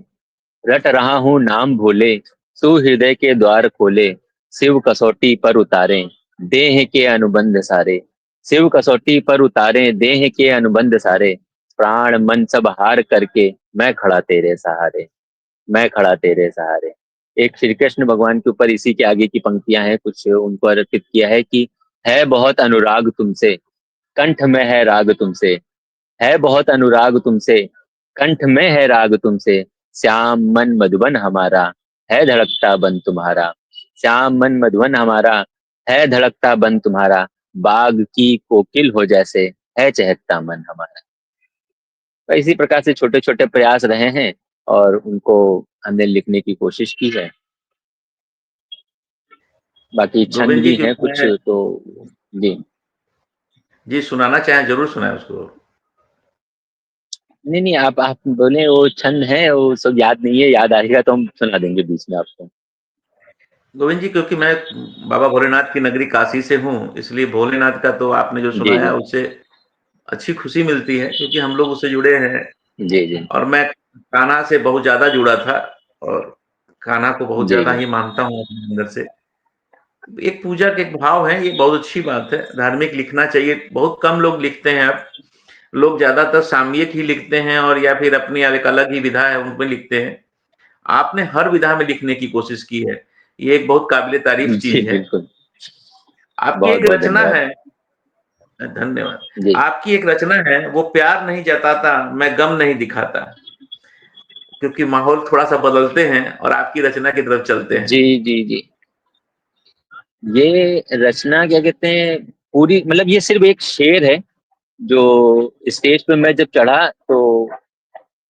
रट रहा हूँ नाम भोले, तू हृदय के द्वार खोले। शिव कसौटी पर उतारे, देह के अनुबंध सारे। शिव कसौटी पर उतारे, देह के अनुबंध सारे। प्राण मन सब हार करके, मैं खड़ा तेरे सहारे। मैं खड़ा तेरे सहारे। एक श्री कृष्ण भगवान के ऊपर इसी के आगे की पंक्तियां हैं, कुछ उनको अर्पित किया है कि है बहुत अनुराग तुमसे, कंठ में है राग तुमसे, है बहुत अनुराग तुमसे, कंठ में है राग तुमसे, श्याम मन मधुबन हमारा, है धड़कता बन तुम्हारा। श्याम मन मधुबन हमारा, है धड़कता बन तुम्हारा, बाग की कोकिल हो जैसे, है चहकता मन हमारा। तो इसी प्रकार से छोटे छोटे प्रयास रहे हैं और उनको हमने लिखने की कोशिश की है। बाकी छंद गोविंद जी भी हैं क्योंकि कुछ मैं तो। जी। जी सुनाना चाहें जरूर सुनाएं उसको। नहीं नहीं, आप बोले, वो छंद है, वो सब याद नहीं है, याद आएगा तो हम सुना देंगे बीच में आपको। गोविंद जी क्योंकि मैं बाबा भोलेनाथ की नगरी काशी से हूँ, इसलिए भोलेनाथ का तो आपने जो जी सुनाया जी उससे अच्छी खुशी मिलती है क्योंकि हम लोग उससे जुड़े हैं। जी जी और मैं कान्हा से बहुत ज़्यादा जुड़ा था और कान्हा को बहुत जी ज़्यादा जी ही मानता हूँ अपने अंदर से। एक पूजा का एक भाव है, ये बहुत अच्छी बात है। धार्मिक लिखना चाहिए, बहुत कम लोग लिखते हैं अब। लोग ज़्यादातर सामयिक ही लिखते हैं और या फिर अपनी एक अलग ही विधा है, उनमें लिखते हैं। आपने हर विधा में लिखने की कोशिश की है। ये एक बहुत काबिल तारीफ़ जी चीज़ है। बिल्कुल। आपकी बहुत एक बहुत रचना धन्यवाद। है धन्यवाद। जी आपकी एक रचना है, वो प्यार नहीं जताता, मैं गम नहीं दिखाता। क्योंकि माहौल थोड़ा-सा बदलते हैं और आपकी रचना की तरफ चलते हैं। जी जी जी। ये रचना क्या कहते हैं, पूरी मतलब ये सिर्फ एक शेर है जो स्टेज पे मैं जब चढ़ा तो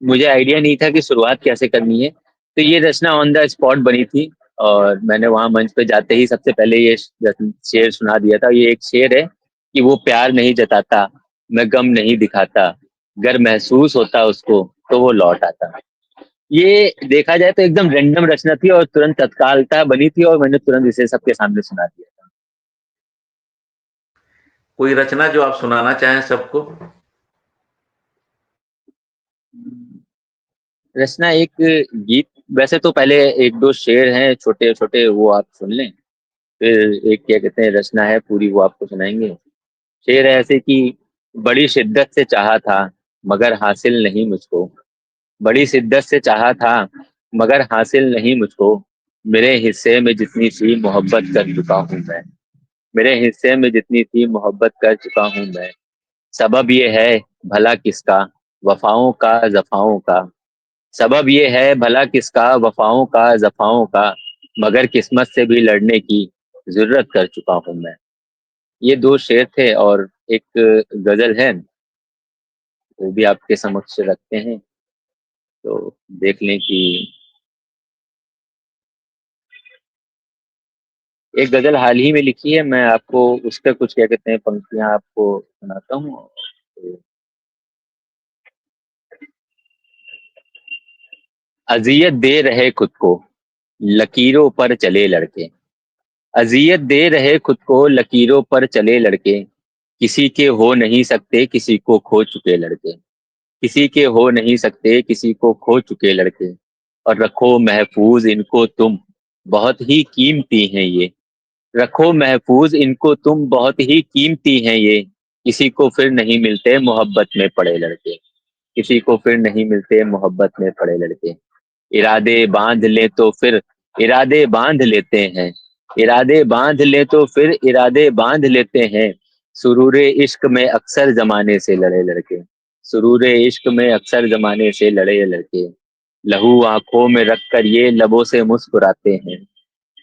मुझे आइडिया नहीं था कि शुरुआत कैसे करनी है। तो ये रचना ऑन द स्पॉट बनी थी और मैंने वहां मंच पे जाते ही सबसे पहले ये शेर सुना दिया था। ये एक शेर है कि वो प्यार नहीं जताता, मैं गम नहीं दिखाता, अगर महसूस होता उसको तो वो लौट आता। ये देखा जाए तो एकदम रैंडम रचना थी और तुरंत तत्कालता बनी थी और मैंने तुरंत इसे सबके सामने सुना दिया था। कोई रचना जो आप सुनाना चाहें सबको? रचना एक गीत, वैसे तो पहले एक दो शेर हैं छोटे छोटे, वो आप सुन लें, फिर एक क्या कहते हैं रचना है पूरी, वो आपको सुनाएंगे। शेर है ऐसे कि बड़ी शिद्दत से चाहा था मगर हासिल नहीं मुझको, बड़ी शिद्दत से चाहा था मगर हासिल नहीं मुझको, मेरे हिस्से में जितनी थी मोहब्बत कर चुका हूँ मैं, मेरे हिस्से में जितनी थी मोहब्बत कर चुका हूँ मैं, सबब ये है भला किसका, वफाओं का जफाओं का, सबब ये है भला किसका, वफाओं का जफाओं का, मगर किस्मत से भी लड़ने की जरूरत कर चुका हूँ मैं। ये दो शेर थे और एक गजल है, वो भी आपके समक्ष रखते हैं तो देख लें कि एक गजल हाल ही में लिखी है, मैं आपको उस पर कुछ क्या कहते हैं पंक्तियां आपको सुनाता हूँ। अजियत दे रहे खुद को लकीरों पर चले लड़के, अजियत दे रहे खुद को लकीरों पर चले लड़के, किसी के हो नहीं सकते किसी को खो चुके लड़के, किसी के हो नहीं सकते किसी को खो चुके लड़के, और रखो महफूज इनको तुम बहुत ही कीमती हैं ये, रखो महफूज इनको तुम बहुत ही कीमती हैं ये, किसी को फिर नहीं मिलते मोहब्बत में पड़े लड़के, किसी को फिर नहीं मिलते मोहब्बत में पड़े लड़के, इरादे बांध ले तो फिर इरादे बांध लेते हैं, इरादे बांध ले तो फिर इरादे बांध लेते हैं, सुरूरे इश्क में अक्सर जमाने से लड़े लड़के, सुरूरे इश्क में अक्सर जमाने से लड़े लड़के, लहू आंखों में रखकर ये लबों से मुस्कुराते हैं,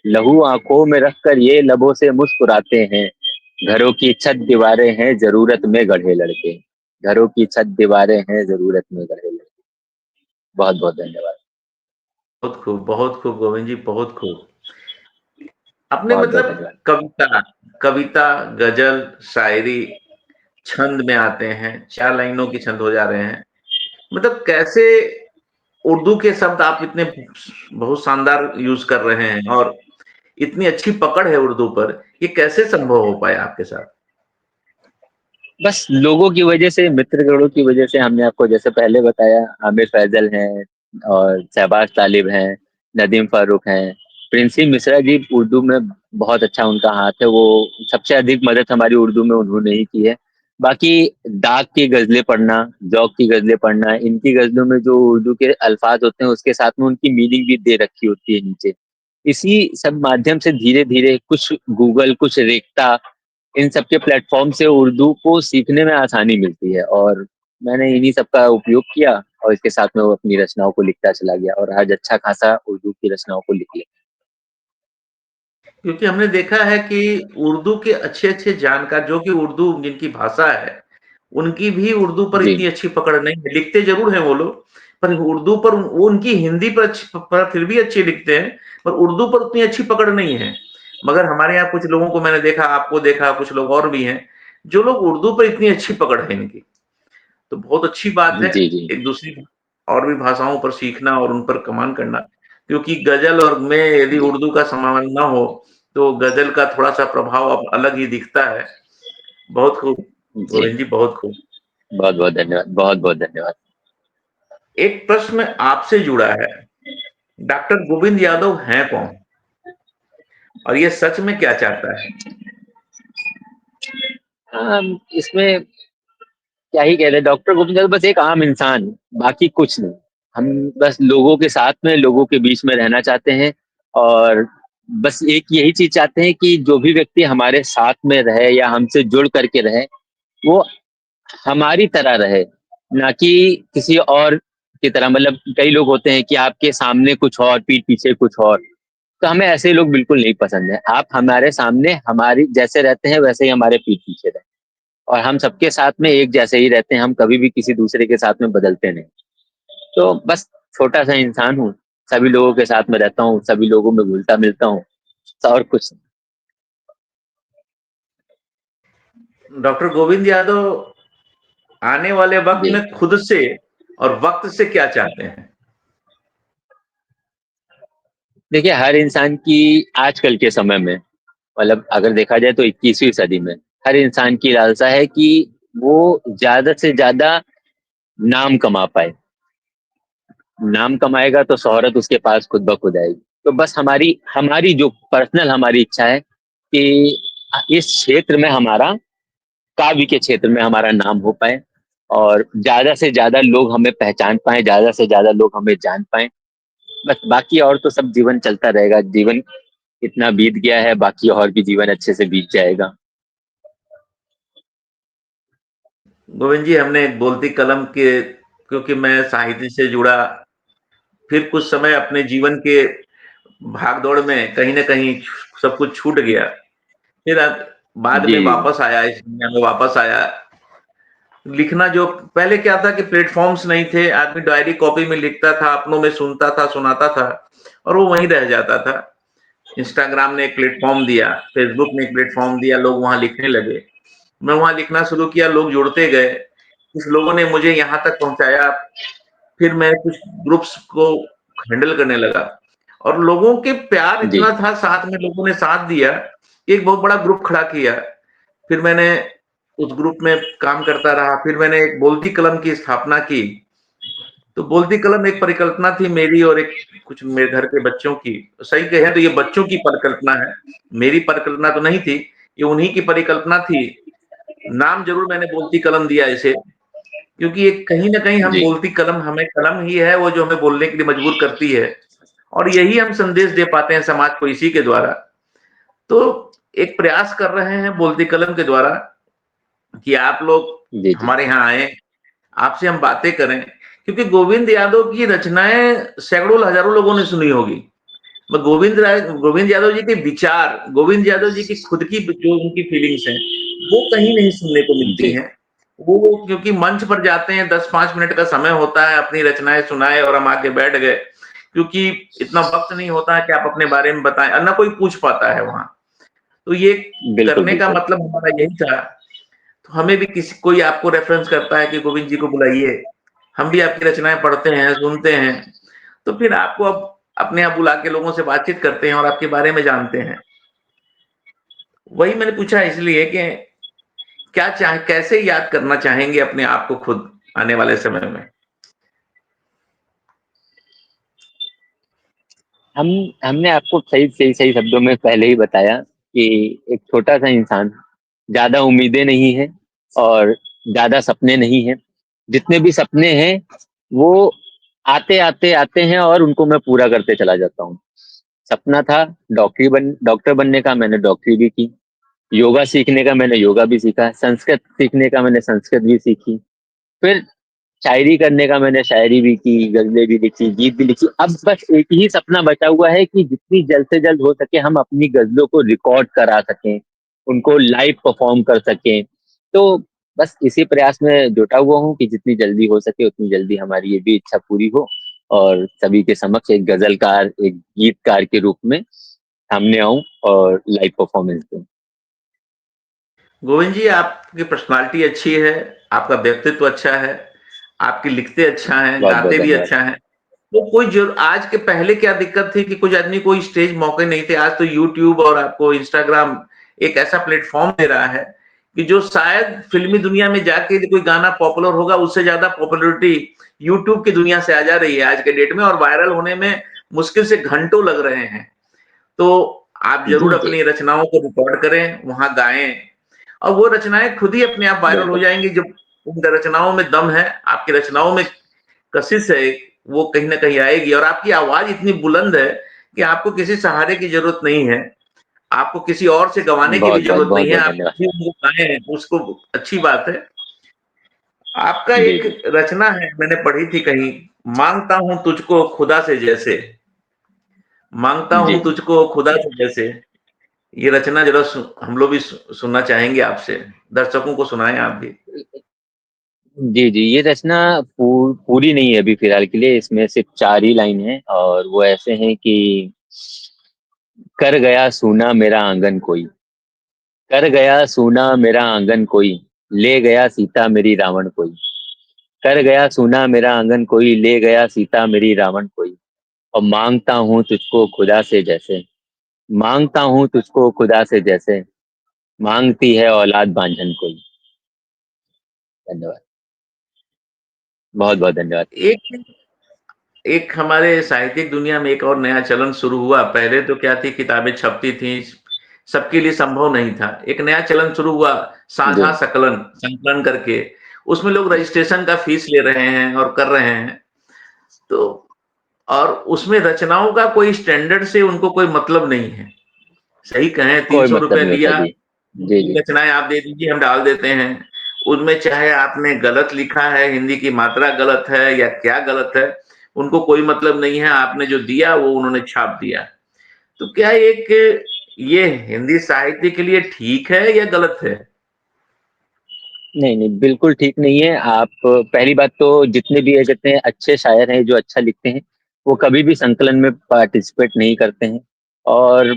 लहू आंखों में रखकर ये लबों से मुस्कुराते हैं, घरों की छत दीवारें हैं जरूरत में गढ़े लड़के, घरों की छत दीवारें हैं जरूरत में गढ़े लड़के। बहुत बहुत धन्यवाद। बहुत खूब गोविंद जी, बहुत खूब। आपने बहुत बहुत मतलब धन्यवाद। कविता कविता, गज़ल, शायरी छंद में आते हैं, 4 लाइनों के छंद हो जा रहे हैं। मतलब कैसे उर्दू के शब्द आप इतने बहुत शानदार यूज़ कर रहे हैं और इतनी अच्छी पकड़ है उर्दू पर, ये कैसे संभव हो पाया आपके साथ? बस लोगों की वजह से, मित्रगणों की वजह से, हमने आपको जैसे पहले बताया, आमिर फैजल हैं और शहबाज तालिब हैं, नदीम फारूक हैं, प्रिंसी मिश्रा जी उर्दू में बहुत अच्छा उनका हाथ है, वो सबसे अधिक मदद हमारी उर्दू में उन्होंने ही की है। बाकी दाग की गजलें पढ़ना, जौक की गजलें पढ़ना, इनकी गजलों में जो उर्दू के अल्फाज होते हैं उसके साथ में उनकी मीनिंग भी दे रखी होती है नीचे। इसी सब माध्यम से धीरे धीरे कुछ गूगल, कुछ रेखता, इन सब के प्लेटफॉर्म से उर्दू को सीखने में आसानी मिलती है, और मैंने इन्हीं सब का उपयोग किया और इसके साथ में वो अपनी रचनाओं को लिखता चला गया और आज अच्छा खासा उर्दू की रचनाओं को लिख लिया। क्योंकि हमने देखा है कि उर्दू के अच्छे-अच्छे जानकार जो कि उर्दू जिनकी भाषा है, उनकी भी उर्दू पर जी इतनी अच्छी पकड़ नहीं है। लिखते ज़रूर हैं वो लोग, पर उर्दू पर वो उनकी हिंदी पर फिर भी अच्छी लिखते हैं, पर उर्दू पर उतनी अच्छी पकड़ नहीं है। मगर हमारे यहाँ कुछ लोगों को मैंने देखा, आपको देखा, कुछ लोग और भी हैं, जो लोग उर्दू पर इतनी अच्छी पकड़ है इनकी। तो बहुत अच्छी बात है, जी। जी एक दूसरी और भी भाषाओं पर सीखना और उन पर कमान करना। क्योंकि गज़ल और में यदि जी उर्दू का समावेश ना हो, तो गज़ल का थोड़ा-सा प्रभाव अब अलग ही दिखता है। बहुत खूब, जी। गोविंद जी बहुत खूब। बहुत बहुत धन्यवाद, बहुत बहुत धन्यवाद। एक प्रश्न आपसे जुड़ा है, डॉक्टर गोविंद यादव हैं कौन? और ये सच में क्या चाहता है? इसमें क्या ही कह रहे, डॉक्टर गोविंद बस एक आम इंसान, बाकी कुछ नहीं। हम बस लोगों के साथ में, लोगों के बीच में रहना चाहते हैं, और बस एक यही चीज चाहते हैं कि जो भी व्यक्ति हमारे साथ में रहे या हमसे जुड़ करके रहे, वो हमारी तरह रहे, ना कि किसी और की तरह। मतलब कई लोग होते हैं कि आपके सामने कुछ और, पीठ पीछे कुछ और। तो हमें ऐसे लोग बिल्कुल नहीं पसंद है। आप हमारे सामने हमारी जैसे रहते हैं वैसे ही हमारे पीठ पीछे रहे, और हम सबके साथ में एक जैसे ही रहते हैं, हम कभी भी किसी दूसरे के साथ में बदलते नहीं। तो बस छोटा सा इंसान हूँ, सभी लोगों के साथ में रहता हूँ, सभी लोगों में घुलता मिलता हूँ, और कुछ डॉक्टर गोविंद यादव आने वाले वक़्त नहीं। में खुद से और वक़्त से क्या चाहते हैं? देखिए, हर इंसान की आजकल के समय में, मतलब अगर देखा जाए तो 21वीं सदी में, हर इंसान की लालसा है कि वो ज्यादा से ज्यादा नाम कमा पाए। नाम कमाएगा तो शोहरत उसके पास खुद ब खुद आएगी। तो बस हमारी हमारी जो पर्सनल हमारी इच्छा है कि इस क्षेत्र में हमारा, काव्य के क्षेत्र में हमारा नाम हो पाए, और ज्यादा से ज्यादा लोग हमें पहचान पाए, ज्यादा से ज्यादा लोग हमें जान पाए। बस बाकी और तो सब जीवन चलता रहेगा। जीवन इतना बीत गया है, बाकी और भी जीवन अच्छे से बीत जाएगा। गोविंद जी हमने एक बोलती कलम के क्योंकि मैं साहित्य से जुड़ा, फिर कुछ समय अपने जीवन के भाग-दौड़ में कहीं न कहीं सब कुछ छूट गया। फिर बाद जी में वापस आया, इस दुनिया में वापस आया। लिखना जो पहले क्या था कि प्लेटफ़ॉर्म्स नहीं थे, आदमी डायरी कॉपी में लिखता था, अपनों में सुनता था, सुनाता था और वो वहीं रह जाता था। इंस्टाग्राम ने एक प्लेटफ़ॉर्म दिया, फ़ेसबुक ने एक प्लेटफ़ॉर्म दिया, लोग वहाँ लिखने लगे। मैं वहाँ लिखना शुरू किया, लोग जुड़ते गए। कुछ लोगों ने मुझे यहाँ तक पहुँचाया, फिर मैं कुछ ग्रुप्स को हैंडल करने लगा और लोगों के प्यार जी इतना था, साथ में लोगों ने साथ दिया, कि एक बहुत बड़ा ग्रुप खड़ा किया। फिर मैंने उस ग्रुप में काम करता रहा, फिर मैंने एक बोलती कलम की स्थापना की। तो बोलती कलम एक परिकल्पना थी मेरी और एक कुछ मेरे घर के बच्चों की। सही कहें तो ये बच्चों की परिकल्पना है, मेरी परिकल्पना तो नहीं थी, ये उन्हीं की परिकल्पना थी। नाम ज़रूर मैंने बोलती कलम दिया इसे, क्योंकि ये कहीं न कहीं हम जी बोलती कलम हमें कलम ही है वो जो हमें बोलने के लिए मजबूर करती है और यही हम संदेश दे पाते हैं समाज को इसी के द्वारा। तो एक प्रयास कर रहे हैं बोलती कलम के द्वारा कि आप लोग जी जी हमारे यहाँ आएँ, आपसे हम बातें करें, क्योंकि गोविंद यादव की रचनाएँ सैकड़ों हज़ारों लोगों ने सुनी होगी। मैं गोविंद यादव जी के विचार, गोविंद यादव जी की खुद की जो उनकी फीलिंग्स हैं, वो कहीं नहीं सुनने को मिलती जी हैं। वो क्योंकि मंच पर जाते हैं, 10-5 मिनट का समय होता है, अपनी रचनाएँ सुनाए और हम आके बैठ गए। क्योंकि इतना वक़्त नहीं होता है कि आप अपने बारे में बताएँ और ना कोई पूछ पाता है वहाँ। तो ये बिल्कुल करने का बिल्कुल। मतलब हमारा यही था। तो हमें भी किसी कोई आपको रेफ़रेंस करता है कि गोविंद जी को बुलाइए। हम भी आपकी रचनाएँ पढ़ते हैं, सुनते हैं। तो फिर आपको अब अपने यहाँ बुला के लोगों से बातचीत करते हैं और आपके बारे में जानते हैं। वही मैंने पूछा इसलिए कि क्या कैसे याद करना चाहेंगे अपने आप को खुद आने वाले समय में? हम हमने आपको सही सही सही शब्दों में पहले ही बताया कि एक छोटा सा इंसान, ज्यादा उम्मीदें नहीं है, और ज़्यादा सपने नहीं हैं। जितने भी सपने हैं, वो आते हैं और उनको मैं पूरा करते चला जाता हूँ। सपना था डॉक्टर बनने का, मैंने डॉक्टरी भी की। योगा सीखने का, मैंने योगा भी सीखा। संस्कृत सीखने का, मैंने संस्कृत भी सीखी। फिर शायरी करने का, मैंने शायरी भी की, गज़लें भी लिखी, गीत भी लिखी। अब बस एक ही सपना बचा हुआ है कि जितनी जल्द से जल्द हो सके हम अपनी गज़लों को रिकॉर्ड करा सकें, उनको लाइव परफ़ॉर्म कर सकें। तो बस इसी प्रयास में जुटा हुआ हूँ कि जितनी जल्दी हो सके उतनी जल्दी हमारी ये भी इच्छा पूरी हो और सभी के समक्ष एक गज़लकार, एक गीतकार के रूप में सामने आऊँ और लाइव परफ़ॉर्मेंस दूँ। गोविंद जी, आपकी पर्सनालिटी अच्छी है, आपका व्यक्तित्व अच्छा है, आपकी लिखते अच्छा हैं, बहुत-बहुत गाते भी धन्यवाद। अच्छा हैं। तो कोई जो आज के पहले क्या दिक्कत थी कि कुछ आदमी कोई स्टेज मौके नहीं थे। आज तो यूट्यूब और आपको इंस्टाग्राम एक ऐसा प्लेटफॉर्म दे रहा है कि जो शायद फिल्मी दुनिया में जाके कोई गाना पॉपुलर होगा, उससे ज्यादा पॉपुलैरिटी यूट्यूब की दुनिया से आ जा रही है आज के डेट में, और वायरल होने में मुश्किल से घंटों लग रहे हैं। तो आप जी, जरूर जी। अपनी रचनाओं को रिकॉर्ड करें, वहां गाएं, और वो रचनाएं खुद ही अपने आप वायरल हो बिल्कुल। जाएंगी। जब उन रचनाओं में दम है, आपकी रचनाओं में कशिश है, वो कहीं ना कहीं आएगी। और आपकी आवाज इतनी बुलंद है कि आपको किसी सहारे की जरूरत नहीं है, आपको किसी और से गवाने की भी बहुत-बहुत, जरूरत नहीं है, बहुत-बहुत आप धन्यवाद। खुद ही उनको गाएं, उसको अच्छी बात है। आपका जी, एक जी। रचना है, मैंने पढ़ी थी कहीं, मांगता हूं तुझको खुदा से जैसे, मांगता जी, हूं जी। तुझको खुदा से जैसे। ये रचना जरा हम लोग भी सुनना चाहेंगे आपसे, दर्शकों को सुनाएं आप भी। जी, जी, ये रचना पूरी नहीं है अभी फ़िलहाल के लिए, इसमें सिर्फ़ 4 ही लाइन हैं और वो ऐसे हैं कि कर गया सूना मेरा आंगन कोई, कर गया सूना मेरा आंगन कोई, ले गया सीता मेरी रावण कोई। कर गया सूना मेरा आंगन कोई, ले गया सीता मेरी रावण कोई। और माँगता हूँ तुझको खुदा से जैसे, माँगता हूँ तुझको खुदा से जैसे, माँगती है औलाद बांझन कोई। धन्यवाद। बहुत-बहुत धन्यवाद। एक एक हमारे साहित्यिक दुनिया में एक और नया चलन शुरू हुआ। पहले तो क्या थी, किताबें छपती थी, सबके लिए संभव नहीं था। एक नया चलन शुरू हुआ, जी। साझा सकलन, संकलन करके। उसमें लोग रजिस्ट्रेशन का फीस ले रहे हैं और कर रहे हैं। तो और उसमें रचनाओं का कोई स्टैंडर्ड से उनको कोई मतलब नहीं है। सही कहें, कोई 300 मतलब रुपए नहीं होता। लिया, जी। जी, जी। रचनाएं आप दे दीजिए, हम डाल देते हैं। उनमें चाहे आपने गलत लिखा है, हिंदी की मात्रा गलत है या क्या गलत है, उनको कोई मतलब नहीं है। आपने जो दिया वो उन्होंने छाप दिया। तो क्या एक ये हिंदी साहित्य के लिए ठीक है या गलत है? नहीं, नहीं, बिल्कुल ठीक नहीं है। आप पहली बात तो जितने भी ये कहते हैं अच्छे शायर हैं जो अच्छा लिखते हैं, वो कभी भी संकलन में पार्टिसिपेट नहीं करते हैं। और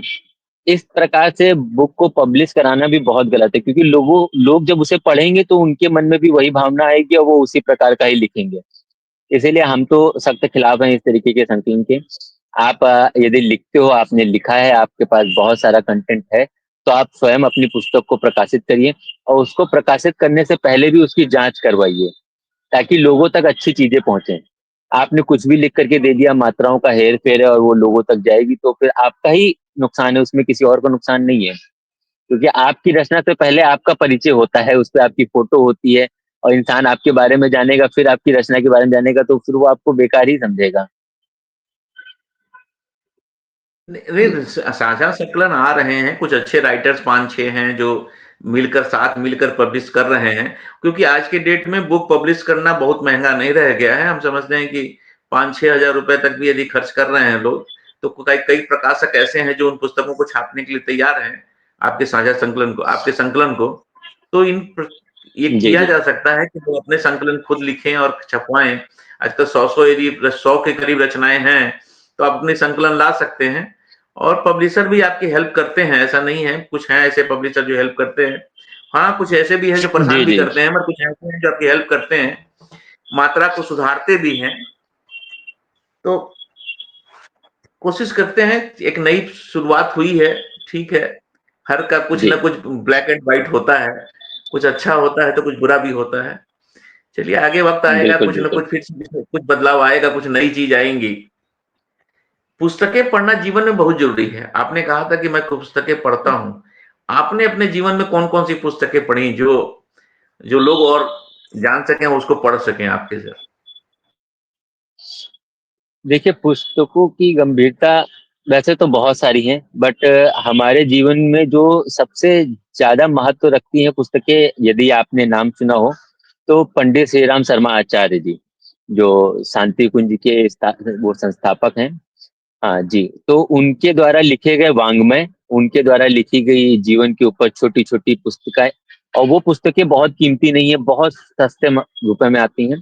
इस प्रकार से बुक को पब्लिश कराना भी बहुत गलत है क्योंकि लोग जब उसे पढ़ेंगे तो उनके मन में भी वही भावना आएगी और वो उसी प्रकार का ही लिखेंगे। इसीलिए हम तो सख्त खिलाफ हैं इस तरीके के संकलन के। आप यदि लिखते हो, आपने लिखा है, आपके पास बहुत सारा कंटेंट है, तो आप स्वयं अपनी पुस्तक को प्रकाशित करिए और उसको प्रकाशित करने से पहले भी उसकी जाँच करवाइए, ताकि लोगों तक अच्छी चीज़ें पहुँचे। आपने कुछ भी लिख करके दे दिया, मात्राओं का हेर-फेर है और वो लोगों तक जाएगी तो फिर आपका ही नुकसान है, उसमें किसी और का नुकसान नहीं है। क्योंकि आपकी रचना से पहले आपका परिचय होता है, उसपे आपकी फ़ोटो होती है और इंसान आपके बारे में जानेगा, फिर आपकी रचना के बारे में जानेगा तो फिर वो आपको बेकार ही समझेगा। जी। नहीं, साझा संकलन आ रहे हैं, कुछ अच्छे राइटर्स 5-6 हैं जो मिलकर, साथ मिलकर पब्लिश कर रहे हैं। क्योंकि आज के डेट में बुक पब्लिश करना बहुत महँगा नहीं रह गया है। हम समझते हैं कि 5-6 हज़ार रुपए तक भी यदि खर्च कर रहे हैं लोग, तो कई कई प्रकाशक ऐसे हैं जो उन पुस्तकों को छापने के लिए तैयार हैं, आपके साझा संकलन को, आपके संकलन को। तो ये जी, किया जी। जा सकता है कि वो अपने संकलन खुद लिखें और छपवाएँ। आजकल 100-100 यदि 100 के करीब रचनाएँ हैं, तो आप अपने संकलन ला सकते हैं। और पब्लिशर भी आपकी हेल्प करते हैं, ऐसा नहीं है, कुछ हैं ऐसे पब्लिशर जो हेल्प करते हैं। हाँ, कुछ ऐसे भी हैं जो जी, परेशान भी जी। करते हैं, मगर कुछ ऐसे हैं जो आपकी हेल्प करते हैं, मात्रा को सुधारते भी हैं। तो कोशिश करते हैं, एक नई शुरुआत हुई है, ठीक है। हर का कुछ जी। ना कुछ ब्लैक एंड व्हाइट होता है, कुछ अच्छा होता है तो कुछ बुरा भी होता है। चलिए, आगे वक़्त आएगा, बिल्कुल, कुछ ना बिल्कुल। कुछ फिर से कुछ बदलाव आएगा, कुछ नई चीज़ आएँगी। पुस्तकें पढ़ना जीवन में बहुत ज़रूरी है। आपने कहा था कि मैं पुस्तकें पढ़ता हूँ। आपने अपने जीवन में कौन-कौन सी पुस्तकें पढ़ी जो जो लोग और जान सकें, उसको पढ़ सकें आपके से? देखिए, पुस्तकों की गंभीरता वैसे तो बहुत सारी हैं, बट हमारे जीवन में जो सबसे ज़्यादा महत्व रखती हैं पुस्तकें, यदि आपने नाम सुना हो, तो पंडित श्री राम शर्मा आचार्य जी, जो शांति कुंज के वो संस्थापक हैं। हाँ जी, तो उनके द्वारा लिखे गए वाङ्मय, उनके द्वारा लिखी गई जीवन के ऊपर छोटी-छोटी पुस्तिकाएँ, और वो पुस्तकें बहुत कीमती नहीं है, बहुत सस्ते रुपए में आती हैं।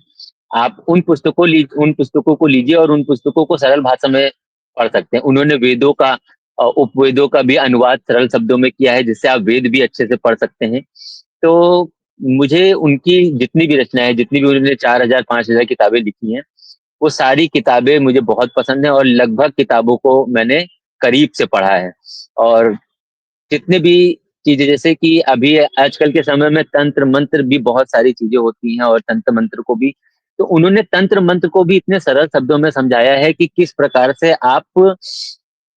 आप उन पुस्तकों को लीजिए और उन पुस्तकों को सरल भाषा में पढ़ सकते हैं। उन्होंने वेदों का उपवेदों का भी अनुवाद सरल शब्दों में किया है, जिससे आप वेद भी अच्छे से पढ़ सकते हैं। तो मुझे उनकी जितनी भी रचनाएँ, जितनी भी उन्होंने 4000 5000 किताबें लिखी हैं, वो सारी किताबें मुझे बहुत पसंद है, और लगभग किताबों को मैंने करीब से पढ़ा है। और जितने भी चीजें, जैसे कि अभी आजकल के समय में तंत्र मंत्र भी बहुत सारी चीजें होती हैं, और तंत्र मंत्र को भी, तो उन्होंने तंत्र मंत्र को भी इतने सरल शब्दों में समझाया है कि किस प्रकार से आप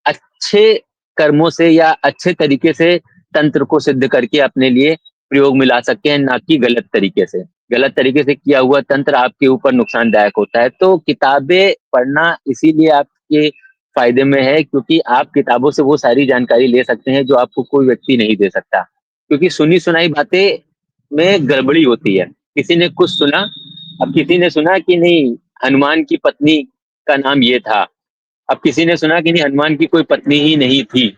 अच्छे कर्मों से या अच्छे तरीके से तंत्र को सिद्ध करके अपने लिए प्रयोग में ला सकते हैं, ना कि गलत तरीके से। गलत तरीके से किया हुआ तंत्र आपके ऊपर नुकसानदायक होता है। तो किताबें पढ़ना इसीलिए आपके फायदे में है, क्योंकि आप किताबों से वो सारी जानकारी ले सकते हैं जो आपको कोई व्यक्ति नहीं दे सकता। क्योंकि सुनी सुनाई बातें में गड़बड़ी होती है। किसी ने कुछ सुना, अब किसी ने सुना कि नहीं हनुमान की पत्नी का नाम ये था, अब किसी ने सुना कि नहीं हनुमान की कोई पत्नी ही नहीं थी।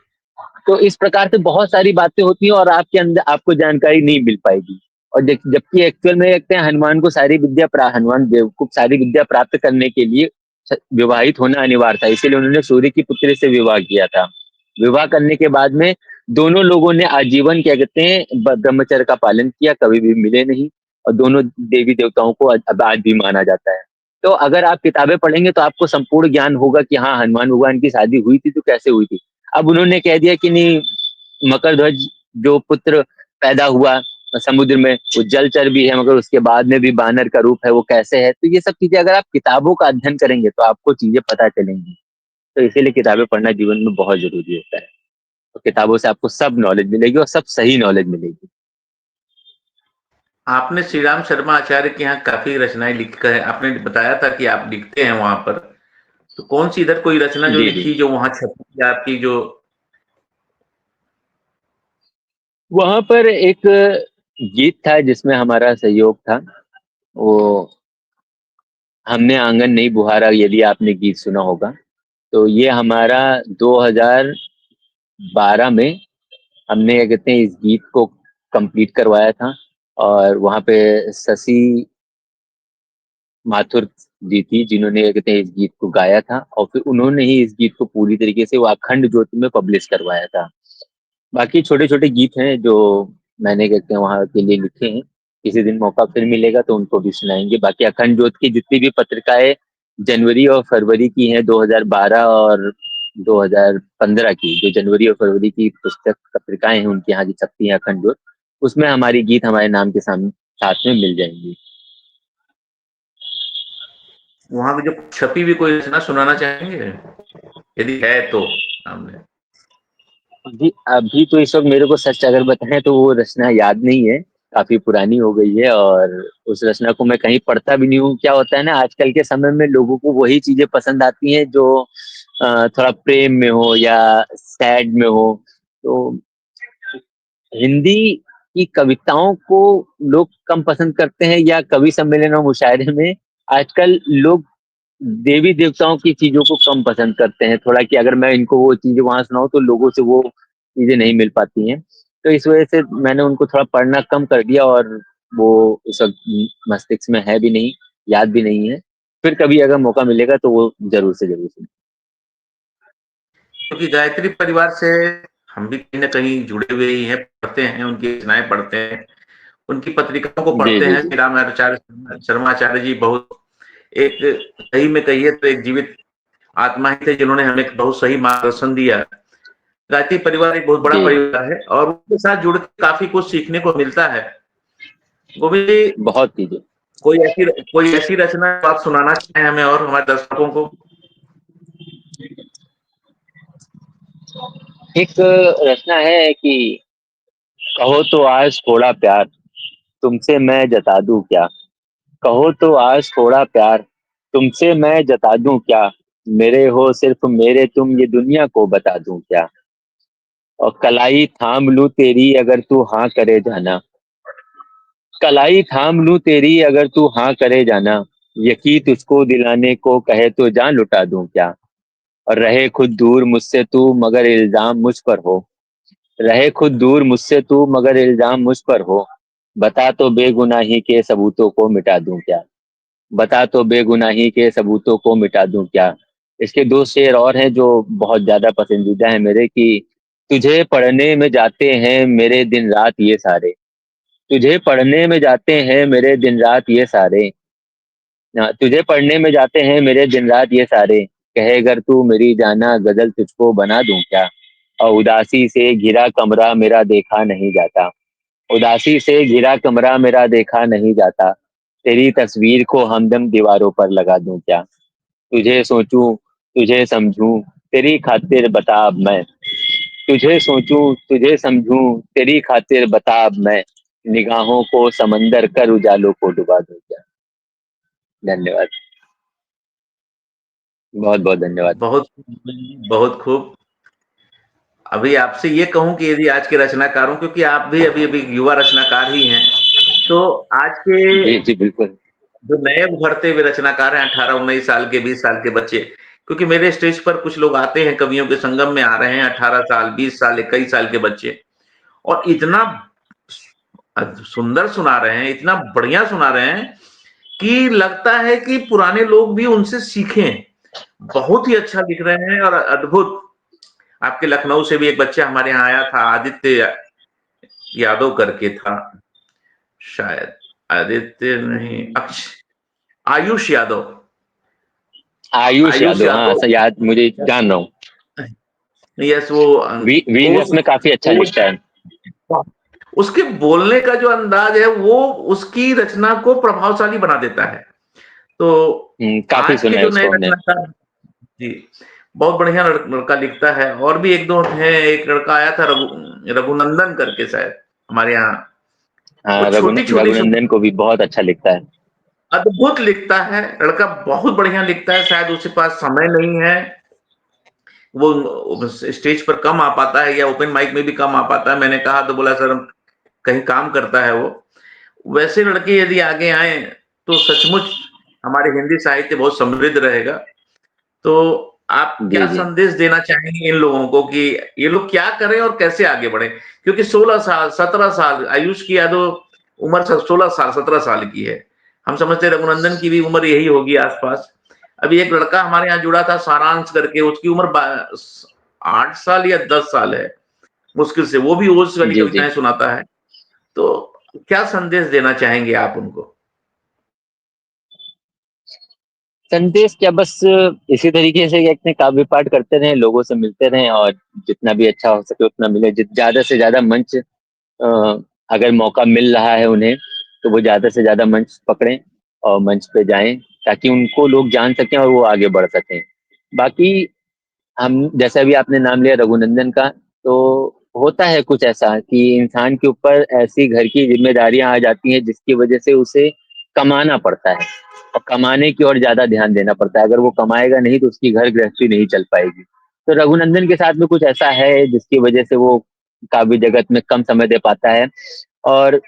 तो इस प्रकार से बहुत सारी बातें होती हैं, और आपके अंदर आपको जानकारी नहीं मिल पाएगी। और जबकि एक्चुअल में देखते हैं, हनुमान देव को सारी विद्या प्राप्त करने के लिए विवाहित होना अनिवार्य था, इसीलिए उन्होंने सूर्य की पुत्री से विवाह किया था। विवाह करने के बाद में दोनों लोगों ने आजीवन क्या कहते हैं ब्रह्मचर्य का पालन किया, कभी भी मिले नहीं, और दोनों देवी देवताओं को अब आज भी माना जाता है। तो अगर आप किताबें पढ़ेंगे तो आपको संपूर्ण ज्ञान होगा कि हाँ, हनुमान भगवान की शादी हुई थी तो कैसे हुई थी। अब उन्होंने कह दिया कि नहीं, मकर ध्वज जो पुत्र पैदा हुआ समुद्र में, वो जलचर भी है, मगर उसके बाद में भी बानर का रूप है, वो कैसे है। तो ये सब चीजें अगर आप किताबों का अध्ययन करेंगे तो आपको चीजें पता चलेंगी। तो इसीलिए किताबें पढ़ना जीवन में बहुत जरूरी होता है, और किताबों से आपको सब नॉलेज मिलेगी, और सब सही नॉलेज मिलेगी। आपने श्री राम शर्मा आचार्य के यहाँ काफ़ी रचनाएँ लिख कर आपने बताया था कि आप लिखते हैं वहाँ पर। तो कौन-सी इधर कोई रचना जो जी जी। लिखी जो वहाँ छपी है आपकी जो? वहां पर एक गीत था जिसमें हमारा सहयोग था, वो हमने आंगन नहीं बुहारा, यदि आपने गीत सुना होगा। तो ये हमारा 2012 में हमने क्या कहते हैं इस गीत को कंप्लीट करवाया था। और वहाँ पे शशि माथुर जी थी जिन्होंने क्या कहते हैं इस गीत को गाया था, और फिर उन्होंने ही इस गीत को पूरी तरीके से वो अखंड ज्योति में पब्लिश करवाया था। बाकी छोटे छोटे गीत हैं जो मैंने क्या कहते हैं वहाँ के लिए लिखे हैं। किसी दिन मौका फिर मिलेगा तो उनको भी सुनाएंगे। बाकी अखंड ज्योत की जितनी भी पत्रिकाएं जनवरी और फरवरी की हैं, 2012 और 2015 की, जो जनवरी और फरवरी की पुस्तक पत्रिकाएं हैं उनकी यहाँ की छपती हैं अखंड ज्योत, उसमें हमारी गीत हमारे नाम के सामने साथ में मिल जाएंगी। वहाँ की जो छपी हुई कोई रचना सुनाना चाहेंगे? यदि है तो सामने। जी, अभी तो इस वक्त मेरे को सच अगर बताएं तो वो रचना याद नहीं है, काफी पुरानी हो गई है, और उस रचना को मैं कहीं पढ़ता भी नहीं हूँ। क्या होता है ना, आजकल के समय में लोगों को वही चीजें पसंद आती हैं जो थोड़ा प्रेम में हो या सैड में हो। तो हिंदी की कविताओं को लोग कम पसंद करते हैं, या कवि सम्मेलन और मुशायरे में आजकल लोग देवी देवताओं की चीजों को कम पसंद करते हैं थोड़ा, कि अगर मैं इनको वो चीजें वहां सुनाऊं तो लोगों से वो चीजें नहीं मिल पाती हैं। तो इस वजह से मैंने उनको थोड़ा पढ़ना कम कर दिया, और वो उस वक्त मस्तिष्क में है भी नहीं, याद भी नहीं है। फिर कभी अगर मौका मिलेगा तो वो जरूर से जरूर सुन। क्योंकि गायत्री परिवार से हम भी कहीं न कहीं जुड़े हुए ही हैं, पढ़ते हैं, उनकी रचनाएँ पढ़ते हैं, उनकी पत्रिकाओं को जी पढ़ते जी हैं। जी। श्री राम आचार्य शर्माचार्य जी बहुत एक सही में कहिए तो एक जीवित आत्मा ही थे जिन्होंने हमें एक बहुत सही मार्गदर्शन दिया। गायत्री परिवार एक बहुत बड़ा जी परिवार है और उनके साथ जुड़ के काफ़ी कुछ सीखने को मिलता है। गोविंद जी, बहुत चीजें। कोई ऐसी रचना जो आप सुनाना चाहें हमें और हमारे दर्शकों को? एक रचना है कि कहो तो आज थोड़ा प्यार, तुमसे मैं जता दूं क्या, कहो तो आज थोड़ा प्यार, तुमसे मैं जता दूं क्या, मेरे हो सिर्फ मेरे तुम ये दुनिया को बता दूं क्या। और कलाई थाम लूं तेरी अगर तू हाँ करे जाना, कलाई थाम लूं तेरी अगर तू हाँ करे जाना, यकी तुझको दिलाने को कहे तो जान लुटा दूं क्या। और रहे खुद दूर मुझसे तू मगर इल्जाम मुझ पर हो, रहे खुद दूर मुझसे तू मगर इल्जाम मुझ पर हो, बता तो बेगुनाही के सबूतों को मिटा दूं क्या, बता तो बेगुनाही के सबूतों को मिटा दूं क्या। इसके दो शेर और हैं जो बहुत ज्यादा पसंदीदा है मेरे, कि तुझे पढ़ने में जाते हैं मेरे दिन रात ये सारे, तुझे पढ़ने में जाते हैं मेरे दिन रात ये सारे, तुझे पढ़ने में जाते हैं मेरे दिन रात ये सारे, कहे अगर तू मेरी जाना गजल तुझको बना दूं क्या। और उदासी से घिरा कमरा मेरा देखा नहीं जाता, उदासी से घिरा कमरा मेरा देखा नहीं जाता, तेरी तस्वीर को हमदम दीवारों पर लगा दूं क्या। तुझे सोचूं तुझे समझूं तेरी खातिर बता अब मैं, तुझे सोचूं तुझे समझूं तेरी खातिर बता अब मैं, निगाहों को समंदर कर उजालों को डुबा दूं क्या। धन्यवाद, बहुत बहुत धन्यवाद। बहुत बहुत खूब। अभी आपसे ये कहूँ कि यदि आज के रचनाकारों, क्योंकि आप भी अभी-अभी युवा रचनाकार ही हैं, तो आज के जी जी बिल्कुल। जो नए उभरते हुए रचनाकार हैं 18-19 साल के, 20 साल के बच्चे, क्योंकि मेरे स्टेज पर कुछ लोग आते हैं, कवियों के संगम में आ रहे हैं 18 साल, 20 साल, 21 साल के बच्चे, और इतना सुंदर सुना रहे हैं, इतना बढ़िया सुना रहे हैं कि लगता है कि पुराने लोग भी उनसे सीखें। बहुत ही अच्छा लिख रहे हैं और अद्भुत। आपके लखनऊ से भी एक बच्चा हमारे यहाँ आया था, आदित्य यादव करके था, शायद आदित्य नहीं, आयुष यादव। आयुष आयुष यादव, हाँ यादव, सर याद, मुझे जान रहा हूँ। यस वो वीनस में काफी अच्छा वो लिखता है। उसके बोलने का जो अंदाज है वो उसकी रचना को प्रभावशाली बना देता है। तो काफी आज के सुना है जो नए उसको हमने। रचनाकार, जी, बहुत बढ़िया लड़का लिखता है। और भी एक दो हैं, एक लड़का आया था रघुनंदन करके, शायद हमारे यहाँ, वो हाँ छोटी छोटी रघुनंदन को भी बहुत अच्छा लिखता है। अद्भुत लिखता है लड़का, बहुत बढ़िया लिखता है। शायद उसके पास समय नहीं है, वो स्टेज पर कम आ पाता है या ओपन माइक में भी कम आ पाता है। मैंने कहा तो बोला सर कहीं काम करता है वो। वैसे लड़के यदि आगे आए तो सचमुच हमारे हिंदी साहित्य बहुत समृद्ध रहेगा। तो आप क्या जी जी संदेश देना चाहेंगे इन लोगों को कि ये लोग क्या करें और कैसे आगे बढ़े? क्योंकि 16 साल, 17 साल आयुष की यादव उम्र 16 साल, 17 साल की है। हम समझते हैं रघुनंदन की भी उम्र यही होगी आसपास। अभी एक लड़का हमारे यहाँ जुड़ा था सारांश करके, उसकी उम्र 8 साल या 10 साल है मुश्किल से। वो भी ओज वाली जी जी। कविताएं सुनाता है। तो क्या संदेश देना चाहेंगे आप उनको? संदेश क्या, बस इसी तरीके से अपने काव्य पाठ करते रहें, लोगों से मिलते रहें, और जितना भी अच्छा हो सके उतना मिले। ज्यादा से ज्यादा मंच, अगर मौका मिल रहा है उन्हें, तो वो ज्यादा से ज्यादा मंच पकड़ें और मंच पे जाएं, ताकि उनको लोग जान सकें और वो आगे बढ़ सकें। बाकी हम, जैसा भी आपने नाम लिया रघुनंदन का, तो होता है कुछ ऐसा कि इंसान के ऊपर ऐसी घर की जिम्मेदारियां आ जाती हैं जिसकी वजह से उसे कमाना पड़ता है, और कमाने की ओर ज्यादा ध्यान देना पड़ता है। अगर वो कमाएगा नहीं तो उसकी घर गृहस्थी नहीं चल पाएगी। तो रघुनंदन के साथ में कुछ ऐसा है जिसकी वजह से वो काव्य जगत में कम समय दे पाता है, और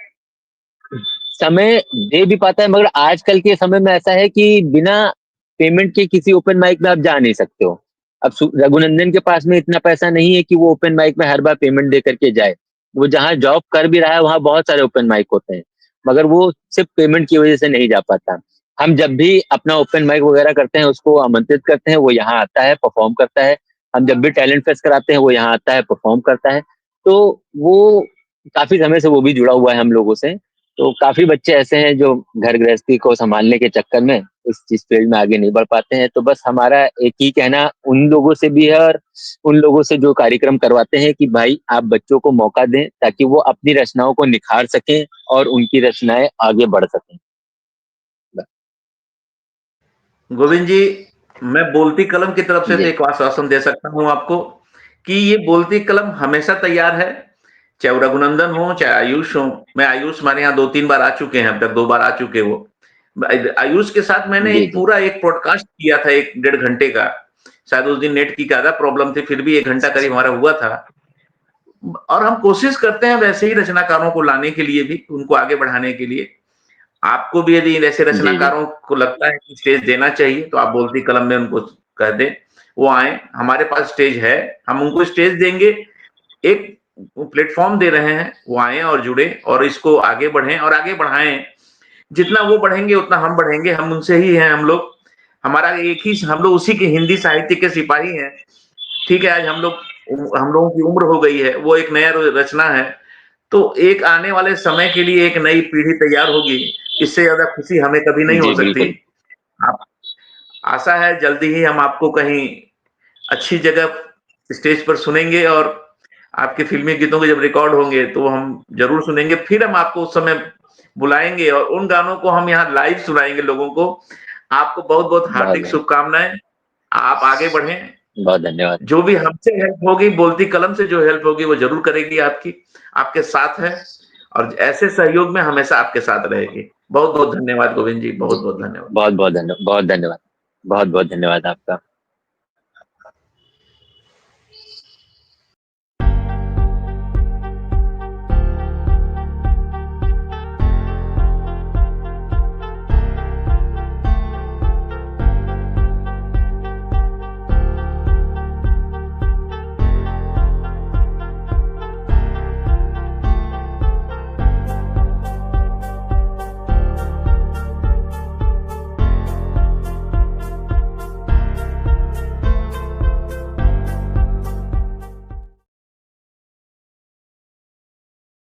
समय दे भी पाता है, मगर आजकल के समय में ऐसा है कि बिना पेमेंट के किसी ओपन माइक में आप जा नहीं सकते हो। अब रघुनंदन के पास में इतना पैसा नहीं है कि वो ओपन माइक में हर बार पेमेंट दे करके जाए। वो जहाँ जॉब कर भी रहा है वहां बहुत सारे ओपन माइक होते हैं, मगर वो सिर्फ पेमेंट की वजह से नहीं जा पाता। हम जब भी अपना ओपन माइक वगैरह करते हैं उसको आमंत्रित करते हैं, वो यहाँ आता है, परफॉर्म करता है। हम जब भी टैलेंट फेस्ट कराते हैं वो यहाँ आता है, परफॉर्म करता है। तो वो काफी समय से वो भी जुड़ा हुआ है हम लोगों से। तो काफी बच्चे ऐसे हैं जो घर गृहस्थी को संभालने के चक्कर में इस फील्ड में आगे नहीं बढ़ पाते हैं। तो बस हमारा एक ही कहना उन लोगों से भी है, और उन लोगों से जो कार्यक्रम करवाते हैं, कि भाई आप बच्चों को मौका दें ताकि वो अपनी रचनाओं को निखार सकें और उनकी रचनाएं आगे बढ़ सकें। गोविंद जी, मैं बोलती कलम की तरफ से तो जी एक आश्वासन दे सकता हूँ आपको कि ये बोलती कलम हमेशा तैयार है। चाहे वो रघुनंदन हो, चाहे आयुष हो। मैं आयुष हमारे यहाँ 2-3 बार आ चुके हैं, अब तक 2 बार आ चुके वो। आयुष के साथ मैंने जी एक जी पूरा एक पॉडकास्ट किया था 1 डेढ़ घंटे का। शायद उस दिन नेट की ज़्यादा प्रॉब्लम थी, फिर भी 1 घंटा करीब हमारा हुआ था। और हम कोशिश करते हैं वैसे ही रचनाकारों को लाने के लिए भी, उनको आगे बढ़ाने के लिए। आपको भी यदि ऐसे जी जी रचनाकारों को लगता है कि स्टेज देना चाहिए, तो आप बोलती कलम में उनको कह दें, वो आएँ, हमारे पास स्टेज है, हम उनको स्टेज देंगे। एक प्लेटफ़ॉर्म दे रहे हैं, वो आएँ और जुड़ें और इसको आगे बढ़ें और आगे बढ़ाएँ। जितना वो बढ़ेंगे उतना हम बढ़ेंगे, हम उनसे ही हैं हम लोग। हमारा एक ही हम लोग उसी के हिंदी साहित्य के सिपाही हैं। ठीक है, आज हम लोगों की उम्र हो गई है, वो एक नया रचना है। तो एक आने वाले समय के लिए एक नई पीढ़ी तैयार होगी, इससे ज़्यादा खुशी हमें कभी नहीं हो जी सकती। बिल्कुल। आप आशा है जल्दी ही हम आपको कहीं अच्छी जगह स्टेज पर सुनेंगे और आपके फ़िल्मी गीतों के जब रिकॉर्ड होंगे, तो हम ज़रूर सुनेंगे। फिर हम आपको उस समय बुलाएँगे और उन गानों को हम यहाँ लाइव सुनाएँगे लोगों को। आपको बहुत-बहुत बहुत हार्दिक बहुत शुभकामनाएँ। आप आगे बढ़ें। बहुत धन्यवाद। जो भी हमसे हेल्प होगी, बोलती कलम से जो हेल्प होगी, वो ज़रूर करेगी आपकी। आपके साथ है और ऐसे सहयोग में हमेशा आपके साथ रहेगी। बहुत-बहुत धन्यवाद गोविंद जी, जी बहुत-बहुत जी धन्यवाद। बहुत बहुत धन्यवाद, बहुत धन्यवाद, बहुत बहुत धन्यवाद आपका।